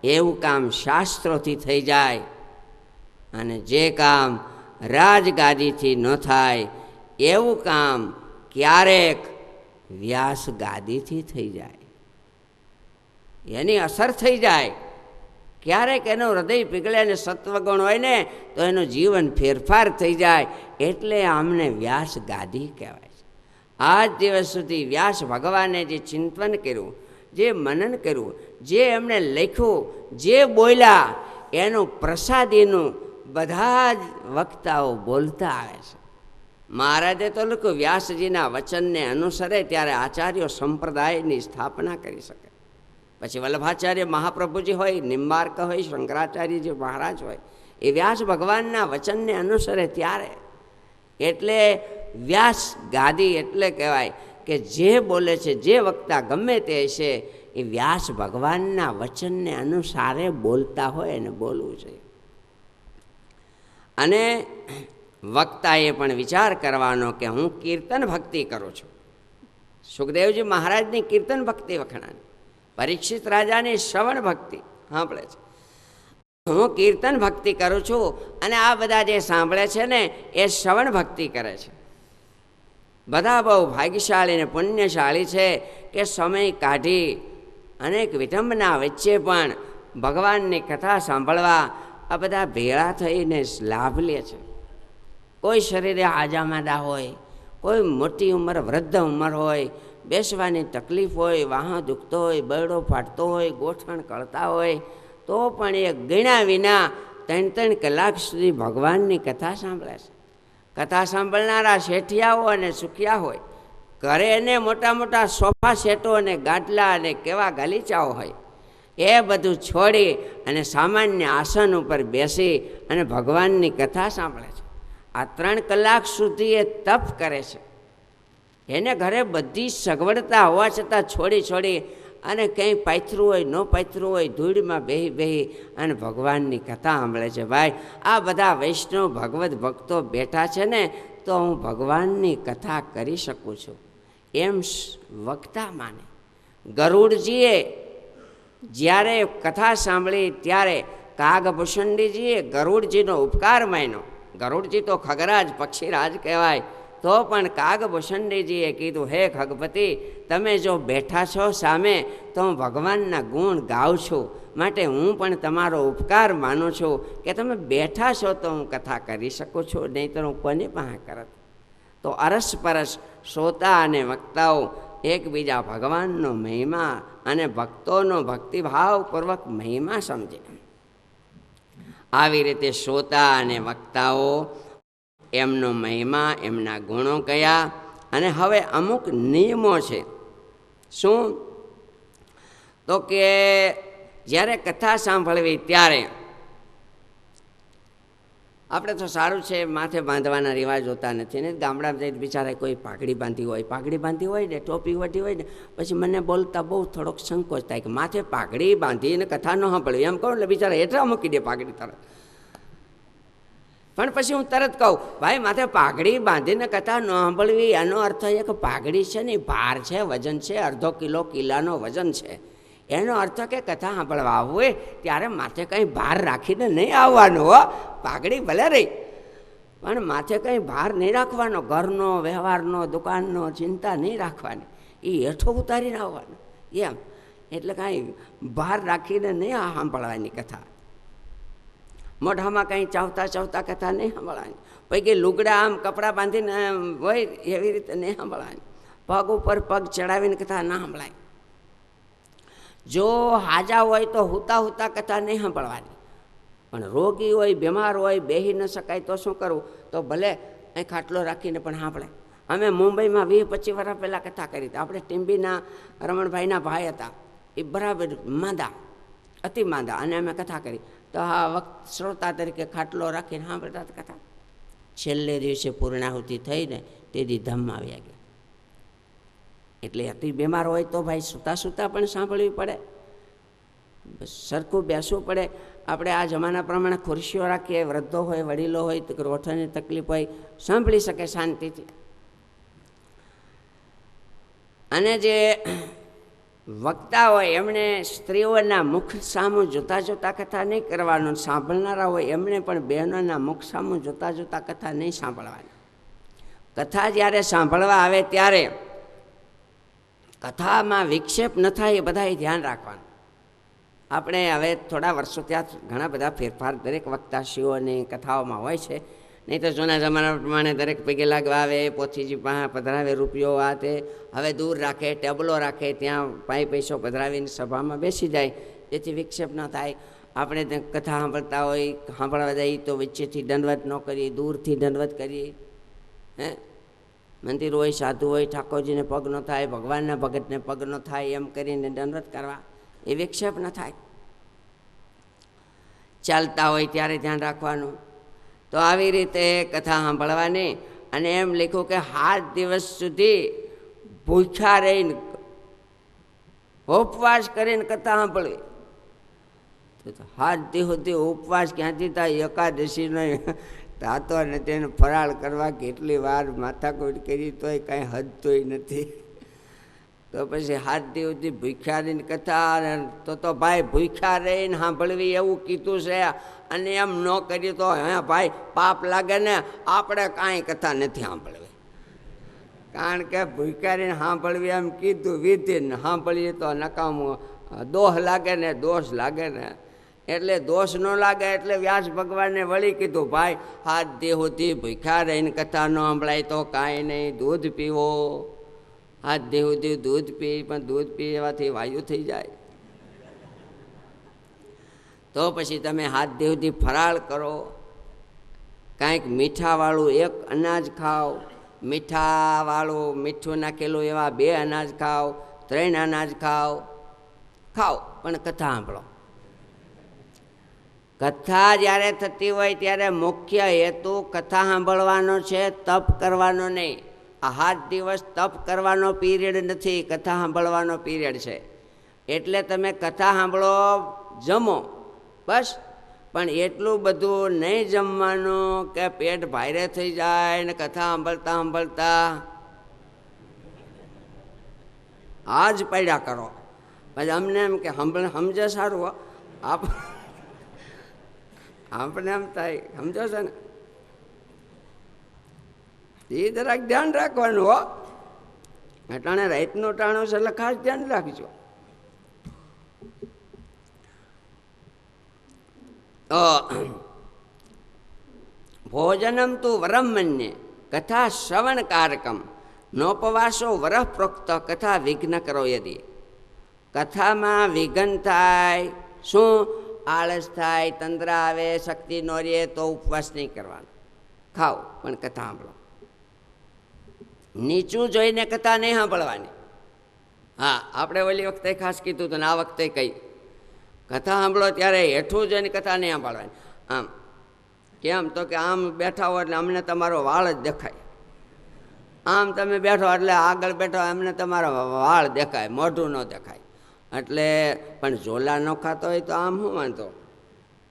એવું કામ શાસ્ત્રોથી થઈ જાય, અને જે કામ રાજગાદીથી ન થાય એવું કામ ક્યારેક વ્યાસ ગાદીથી થઈ જાય. એની અસર થઈ જાય. ક્યારેક એનું હૃદય પીગળે અને સત્વગુણ હોય ને તો એનું જીવન ફેરફાર થઈ જાય. એટલે આમને વ્યાસ ગાદી કહેવાય છે. આજ દિવસ સુધી વ્યાસ ભગવાને જે ચિંતન કર્યું, જે મનન કર્યું, જે એમણે લખ્યું, જે બોલ્યા, એનું પ્રસાદીનું બધા જ વક્તાઓ બોલતા આવે છે. મહારાજે તો લખ્યું વ્યાસજીના વચનને અનુસરે ત્યારે આચાર્યો સંપ્રદાયની સ્થાપના કરી શકે. પછી વલ્લભાચાર્ય મહાપ્રભુજી હોય, નિમ્બાર્ક હોય, શંકરાચાર્યજી મહારાજ હોય, એ વ્યાસ ભગવાનના વચનને અનુસરે ત્યારે. એટલે વ્યાસ ગાદી એટલે કહેવાય કે જે બોલે છે, જે વક્તા ગમે તે છે, એ વ્યાસ ભગવાનના વચનને અનુસારે બોલતા હોય અને બોલવું જોઈએ. અને વક્તાએ પણ વિચાર કરવાનો કે હું કીર્તન ભક્તિ કરું છું. સુખદેવજી મહારાજની કીર્તન ભક્તિ વખણાની, પરીક્ષિત રાજાની શ્રવણ ભક્તિ સાંભળે છે. હું કીર્તન ભક્તિ કરું છું અને આ બધા જે સાંભળે છે ને એ શ્રવણ ભક્તિ કરે છે. બધા બહુ ભાગ્યશાળી અને પુણ્યશાળી છે કે સમય કાઢી અનેક વિડંબના વચ્ચે પણ ભગવાનની કથા સાંભળવા આ બધા ભેળા થઈને લાભ લે છે. કોઈ શરીરે આજામાદા હોય, કોઈ મોટી ઉંમર, વૃદ્ધ ઉંમર હોય, બેસવાની તકલીફ હોય, વાહો દુખતો હોય, બરડો ફાટતો હોય, ગોઠણ કળતા હોય, તો પણ એ ગણ્યા વિના 3-3 કલાક સુધી ભગવાનની કથા સાંભળે છે. કથા સાંભળનારા શેઠિયાઓ અને સુખિયા હોય, ઘરે એને મોટા મોટા સોફા સેટો અને ગાટલા અને કેવા ગાલીચાઓ હોય, એ બધું છોડી અને સામાન્ય આસન ઉપર બેસી અને ભગવાનની કથા સાંભળે છે. આ 3 કલાક સુધી એ તપ કરે છે. એને ઘરે બધી સગવડતા હોવા છતાં છોડી અને કંઈ પાથરું હોય, ન પાથરું હોય, ધૂળમાં બેહી અને ભગવાનની કથા સાંભળે છે. ભાઈ, આ બધા વૈષ્ણવ ભગવત ભક્તો બેઠા છે ને, તો હું ભગવાનની કથા કરી શકું છું એમ વક્તા માને. ગરુડજીએ જ્યારે કથા સાંભળી ત્યારે કાગભૂષણજીએ ગરુડજીનો ઉપકાર માન્યો. ગરુડજી તો ખગરાજ પક્ષીરાજ કહેવાય, તો પણ કાગભૂષણજીએ કીધું, હે ખગપતિ, તમે જો બેઠા છો સામે તો હું ભગવાનના ગુણ ગાઉં છું, માટે હું પણ તમારો ઉપકાર માનું છું કે તમે બેઠા છો તો હું કથા કરી શકું છું, નહીં તો હું કોની પાસે કરત. તો અરસપરસ શ્રોતા અને વક્તાઓ એકબીજા ભગવાનનો મહિમા અને ભક્તોનો ભક્તિભાવપૂર્વક મહિમા સમજે. આવી રીતે શ્રોતા અને વક્તાઓ એમનો મહિમા, એમના ગુણો કયા. અને હવે અમુક નિયમો છે. શું? તો કે જ્યારે કથા સાંભળવી ત્યારે આપણે તો સારું છે માથે બાંધવાના રિવાજ હોતા નથી ને. ગામડામાં જઈને બિચારા કોઈ પાઘડી બાંધી હોય ને, ટોપી વટી હોય ને, પછી મને બોલતા બહુ થોડોક સંકોચ થાય કે માથે પાઘડી બાંધીને કથા ન સાંભળવી. એમ કહું એટલે બિચારા હેઠા મૂકી દે પાઘડી તરત. પણ પછી હું તરત કહું, ભાઈ, માથે પાઘડી બાંધીને કથા ન સાંભળવી, એનો અર્થ એ કે પાઘડી છે ને ભાર છે, વજન છે, અડધો કિલો કિલ્લાનો વજન છે. એનો અર્થ કે કથા સાંભળવા આવવું હોય ત્યારે માથે કંઈ ભાર રાખીને નહીં આવવાનો. હો, પાઘડી ભલે રહી પણ માથે કંઈ ભાર નહીં રાખવાનો. ઘરનો, વ્યવહારનો, દુકાનનો ચિંતા નહીં રાખવાની. એ હેઠો ઉતારીને આવવાનો એમ. એટલે કાંઈ ભાર રાખીને નહીં સાંભળવાની કથા. મોઢામાં કંઈ ચાવતા કથા નહીં સાંભળવાની. પૈકી લુગડા આમ કપડાં બાંધીને હોય એવી રીતે નહીં સાંભળવાની. પગ ઉપર પગ ચડાવીને કથા ના સંભળાય. જો હાજા હોય તો હુતા કથા નહીં સાંભળવાની. પણ રોગી હોય, બીમાર હોય, બેસી ન શકાય તો શું કરવું? તો ભલે અહીં ખાટલો રાખીને પણ સાંભળે. અમે મુંબઈમાં 20-25 વર્ષ પહેલાં કથા કરી હતી. આપણે ટીમ્બીના રમણભાઈના ભાઈ હતા, એ બરાબર માંદા, અતિ માંદા, અને અમે કથા કરી. તો આ વખત શ્રોતા તરીકે ખાટલો રાખીને સાંભળતા કથા. છેલ્લે દિવસે પૂર્ણાહુતિ થઈને તેથી ધામમાં આવ્યા ગયા. એટલે અતિ બીમાર હોય તો ભાઈ સૂતા પણ સાંભળવી પડે, સરખું બેસવું પડે. આપણે આ જમાના પ્રમાણે ખુરશીઓ રાખીએ, વૃદ્ધો હોય, વડીલો હોય, રોઠાની તકલીફ હોય, સાંભળી શકે શાંતિથી. અને જે વક્તા હોય એમણે સ્ત્રીઓના મુખ સામું જોતા કથા નહીં કરવાનું. સાંભળનારા હોય એમણે પણ બહેનોના મુખ સામું જોતા કથા નહીં સાંભળવાની. કથા જ્યારે સાંભળવા આવે ત્યારે કથામાં વિક્ષેપ ન થાય એ બધાએ ધ્યાન રાખવાનું. આપણે હવે થોડા વર્ષો ત્યાં ઘણા બધા ફેરફાર દરેક વક્તાશ્રીઓની કથાઓમાં હોય છે. નહીં તો જૂના જમાના પ્રમાણે દરેક પૈકે લાગવા આવે, પોથીજી પાસે પધરાવે, રૂપિયો આ તે. હવે દૂર રાખે, ટેબલો રાખે, ત્યાં પૈસો પધરાવીને સભામાં બેસી જાય, જેથી વિક્ષેપ ન થાય. આપણે ત્યાં કથા સાંભળતા હોય, સાંભળવા જઈએ તો વચ્ચેથી દંડવત ન કરીએ, દૂરથી દંડવત કરીએ. હે મંદિર હોય, સાધુ હોય, ઠાકોરજીને પગ ન થાય, ભગવાનના ભગતને પગ ન થાય, એમ કરીને દંડવત કરવા એ વિક્ષેપ ન થાય. ચાલતા હોય ત્યારે ધ્યાન રાખવાનું. તો આવી રીતે કથા સાંભળવાની. અને એમ લખ્યું કે 7 દિવસ સુધી ભૂખ્યા રહીને ઉપવાસ કરીને કથા સાંભળવી. તો 7 દિવસ સુધી ઉપવાસ ક્યાંથી થાય? એકાદશીનો તાતો નથી, એને ફરાળ કરવા કેટલી વાર માથાકૂટ કરી તોય કાંઈ હદ તોય નથી. તો પછી 7 દિવસ સુધી ભૂખ્યા રહીને કથા, તો ભાઈ ભૂખ્યા રહીને સાંભળવી એવું કીધું છે. અને એમ ન કરીએ તો હે ભાઈ પાપ લાગે ને, આપણે કાંઈ કથા નથી સાંભળવી. કારણ કે ભૂખ્યા રહીને સાંભળવી એમ કીધું, વિધિને સાંભળીએ તો નકામું દોષ લાગે ને, દોષ લાગે ને. એટલે દોષ ન લાગે એટલે વ્યાસ ભગવાનને વળી કીધું, ભાઈ 7 દિવસ સુધી ભૂખ્યા રહીને કથા ન સાંભળાય તો કાંઈ નહીં, દૂધ પીવો. 7 દિવસ સુધી દૂધ પી, પણ દૂધ પીવાથી વાયુ થઈ જાય. તો પછી તમે 7 દિવસ સુધી ફરાળ કરો, કાંઈક મીઠાવાળું એક અનાજ ખાઓ, મીઠાવાળું મીઠું નાખેલું એવા 2 અનાજ ખાઓ, 3 અનાજ ખાઓ, પણ કથા સાંભળો. કથા જ્યારે થતી હોય ત્યારે મુખ્ય હેતુ કથા સાંભળવાનો છે, તપ કરવાનો નહીં. આ 7 દિવસ તપ કરવાનો પીરિયડ નથી, કથા સાંભળવાનો પીરિયડ છે. એટલે તમે કથા સાંભળો, જમો બસ. પણ એટલું બધું નહીં જમવાનું કે પેટ ભારે થઈ જાય ને કથા સાંભળતા સાંભળતા આજ પડ્યા કરો. પછી અમને એમ કે સમજે સારું, આપણે એમ થાય સમજો છો ને, એ જરાક ધ્યાન રાખવાનું હો. અટાણે રાતનું ટાણું છે એટલે ખાસ ધ્યાન રાખજો. તો ભોજનમ તું વરમ મન્યે કથા શ્રવણ કારકમ નોપવાસો વરહ પ્રોક્ત કથા વિઘ્ન કરો. યદી કથામાં વિઘ્ન થાય, શું આળસ થાય, તંદ્ર આવે, શક્તિ ન રહે તો ઉપવાસ નહીં કરવાનો. ખાઓ પણ કથા સાંભળો. નીચું જોઈને કથા નહીં સાંભળવાની. હા, આપણે ઓલી વખતે ખાસ કીધું હતું ને આ વખતે કહી, કથા સાંભળો ત્યારે હેઠું જોઈને કથા નહીં સાંભળવાની. આમ કેમ તો કે આમ બેઠા હો એટલે અમને તમારો વાળ જ દેખાય. આમ તમે બેઠો એટલે આગળ બેઠો અમને તમારો વાળ દેખાય, મોઢું ન દેખાય. એટલે પણ ઝોલા ન ખાતા હોય તો આમ શું વાંધો?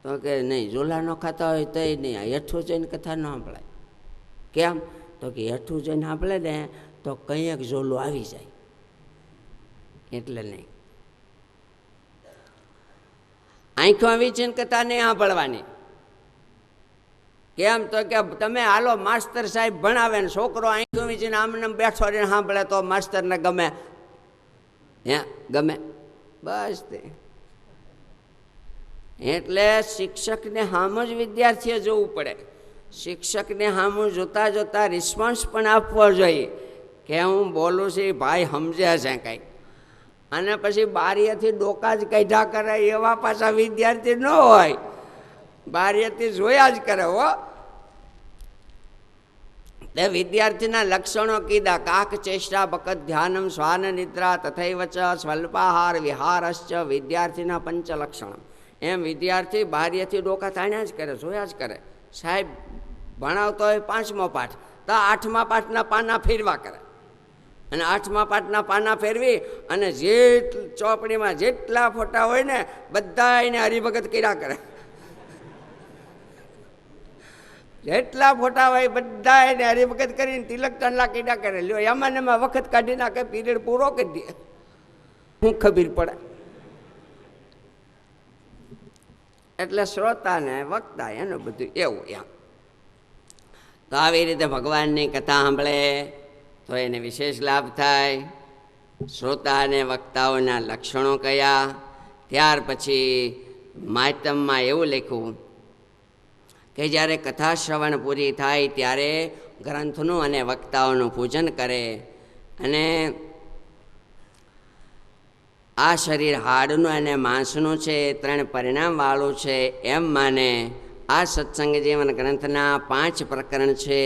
તો કે નહીં, ઝોલા ન ખાતા હોય તો નહીં, હેઠું જોઈને કથા ન સાંભળાય. કેમ તો કે હેઠું જોઈને સાંભળે ને તો કંઈક ઝોલું આવી જાય, એટલે નહીં. આંખો વીંચીને કથા નહીં સાંભળવાની. કેમ તો કે તમે હાલો માસ્તર સાહેબ ભણાવે ને છોકરો આંખો વીંચીને આમને બેઠો રહીને સાંભળે તો માસ્તરને ગમે? હે ગમે? બસ તે એટલે શિક્ષકને સામું જ વિદ્યાર્થીએ જોવું પડે. શિક્ષકને સામું જોતા જોતા રિસ્પોન્સ પણ આપવો જોઈએ કે હું બોલું છું ભાઈ સમજે છે કંઈક. અને પછી બારીએથી ડોકા જ કાઢ્યા કરે એવા પાછા વિદ્યાર્થી ન હોય, બારીએથી જોયા જ કરે હો. તે વિદ્યાર્થીના લક્ષણો કીધા, કાક ચેષ્ટા બકત ધ્યાનમ શ્વાન નિદ્રા તથૈવ ચ સ્વલ્પાહાર વિહારશ્ચ વિદ્યાર્થીના પંચલક્ષણમ. એમ વિદ્યાર્થી બારીએથી ડોકા તાણ્યા જ કરે, જોયા જ કરે. સાહેબ ભણાવતો હોય 5મો પાઠ તો 8મા પાઠના પાના ફેરવા કરે, અને 8મા પાઠના પાના ફેરવી અને ચોપડીમાં જેટલા ફોટા હોય ને બધા એને હરિભગત કર્યા કરે. જેટલા ફોટા હોય બધા એને હરિભગત કરીને તિલક ટંડલા કર્યા કરે. લ્યો એમાં એમાં વખત કાઢી નાખે, પીરિયડ પૂરો કરી દે. શું ખબર પડે? એટલે શ્રોતાને વક્તા એનું બધું એવું. એમ તો આવી રીતે ભગવાનની કથા સાંભળે તો એને વિશેષ લાભ થાય. શ્રોતા અને વક્તાઓના લક્ષણો કયા? ત્યાર પછી માતમમાં એવું લખ્યું કે જ્યારે કથા શ્રવણ પૂરી થાય ત્યારે ગ્રંથનું અને વક્તાઓનું પૂજન કરે અને આ શરીર હાડનું અને માંસનું છે, 3 પરિણામવાળું છે એમ માને. આ સત્સંગ જીવન ગ્રંથના 5 પ્રકરણ છે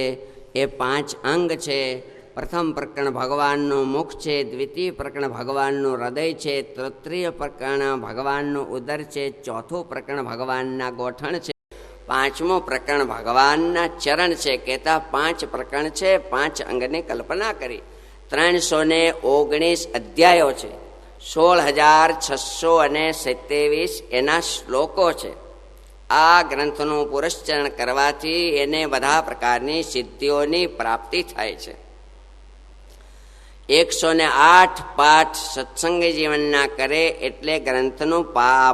એ 5 અંગ છે. પ્રથમ પ્રકરણ ભગવાનનું મુખ છે, દ્વિતીય પ્રકરણ ભગવાનનું હૃદય છે, તૃતીય પ્રકરણ ભગવાનનું ઉદર છે, ચોથું પ્રકરણ ભગવાનના ગોઠણ છે, પાંચમું પ્રકરણ ભગવાનના ચરણ છે. કહેતા 5 પ્રકરણ છે, 5 અંગની કલ્પના કરી. 319 અધ્યાયો છે, 16,627 એના શ્લોકો છે. આ ગ્રંથનું પુરસ્ચરણ કરવાથી એને બધા પ્રકારની સિદ્ધિઓની પ્રાપ્તિ થાય છે. 108 પાઠ સત્સંગ જીવનના કરે એટલે ગ્રંથનું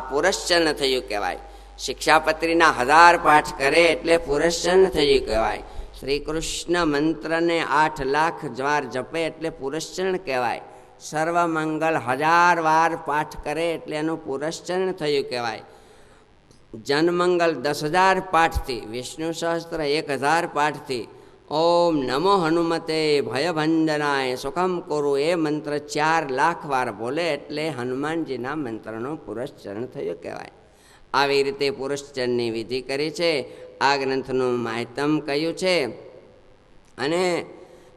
પુરસ્ચરણ થયું કહેવાય. શિક્ષાપત્રીના 1000 પાઠ કરે એટલે પુરસ્ચરણ થયું કહેવાય. શ્રી કૃષ્ણ મંત્રને 8 લાખ વાર જપે એટલે પુરસ્ચરણ કહેવાય. સર્વમંગલ 1000 વાર પાઠ કરે એટલે એનું પુરસ્ચરણ થયું કહેવાય. જનમંગલ 10,000 પાઠથી, વિષ્ણુ સહસ્ત્ર 1000 પાઠથી, ઓમ નમો હનુમતે ભયભંજનાય સુખમ કુરુ એ મંત્ર 4 લાખ વાર બોલે એટલે હનુમાનજીના મંત્રનું પુરસ્ચરણ થયું કહેવાય. આવી રીતે પુરસ્ચરણની વિધિ કરી છે. આ ગ્રંથનું માહિતમ કહ્યું છે અને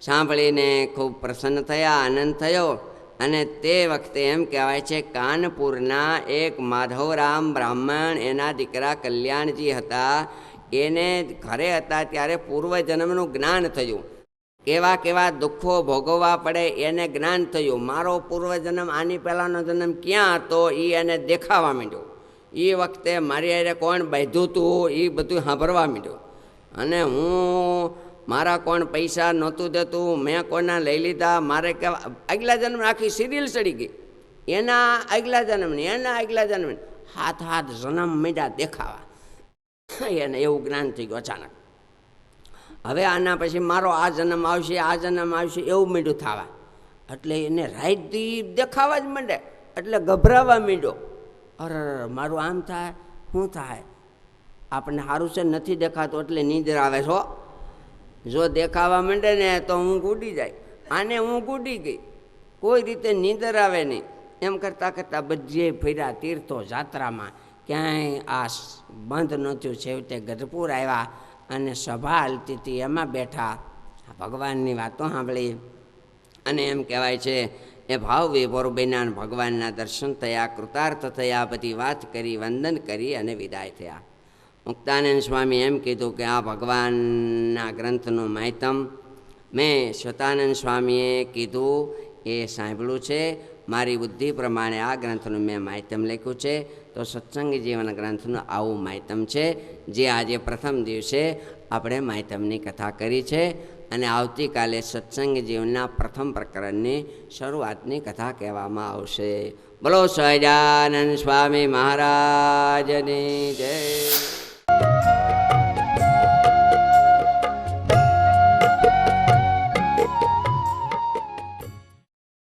સાંભળીને ખૂબ પ્રસન્ન થયા, આનંદ થયો. અને તે વખતે એમ કહેવાય છે, કાનપુરના એક માધવરામ બ્રાહ્મણ, એના દીકરા કલ્યાણજી હતા. એને ઘરે હતા ત્યારે પૂર્વજન્મનું જ્ઞાન થયું. કેવા કેવા દુઃખો ભોગવવા પડે એને જ્ઞાન થયું. મારો પૂર્વજન્મ, આની પહેલાંનો જન્મ ક્યાં હતો એ એને દેખાવા માંડ્યો. એ વખતે મારી હારે કોણ બાંધ્યું હતું એ બધું સાંભળવા માંડ્યું. અને હું મારા કોણ પૈસા નહોતું દેતું, મેં કોના લઈ લીધા, મારે કેવા આગલા જન્મ આખી સિરિયલ ચડી ગઈ. એના આગલા જન્મની, એના આગલા જન્મની, હાથ જન્મ મીડા દેખાવા. એને એવું જ્ઞાન થઈ ગયું અચાનક. હવે આના પછી મારો આ જન્મ આવશે, આ જન્મ આવશે એવું મીંડું થવા. એટલે એને રાતથી દેખાવા જ માંડે. એટલે ગભરાવા માંડ્યો. અરે મારું આમ થાય, શું થાય? આપણને સારું છે નથી દેખાતું એટલે નીંદર આવે છો. જો દેખાવા માંડે ને તો ઊંઘ ઉડી જાય. આને ઊંઘ ઉડી ગઈ, કોઈ રીતે નીંદર આવે નહીં. એમ કરતાં કરતાં બધે ફર્યા, તીર્થો જાત્રામાં, ક્યાંય આ બંધ નહોતું. છેવટે ગઢપુર આવ્યા અને સભા હાલતી હતી, એમાં બેઠા, ભગવાનની વાતો સાંભળી. અને એમ કહેવાય છે એ ભાવ વિભોર બન્યા, ભગવાનના દર્શન થયા, કૃતાર્થ થયા, બધી વાત કરી, વંદન કરી અને વિદાય થયા. મુક્તાનંદ સ્વામી એમ કીધું કે આ ભગવાનના ગ્રંથનું માહિતમ મેં શ્વેતાનંદ સ્વામીએ કીધું એ સાંભળ્યું છે. મારી બુદ્ધિ પ્રમાણે આ ગ્રંથનું મેં માહિતમ લખ્યું છે. તો સત્સંગ જીવન ગ્રંથનું આવું માહિતમ છે, જે આજે પ્રથમ દિવસે આપણે માહિતમની કથા કરી છે. અને આવતીકાલે સત્સંગ જીવનના પ્રથમ પ્રકરણની શરૂઆતની કથા કહેવામાં આવશે. બોલો સહજાનંદ સ્વામી મહારાજની જય.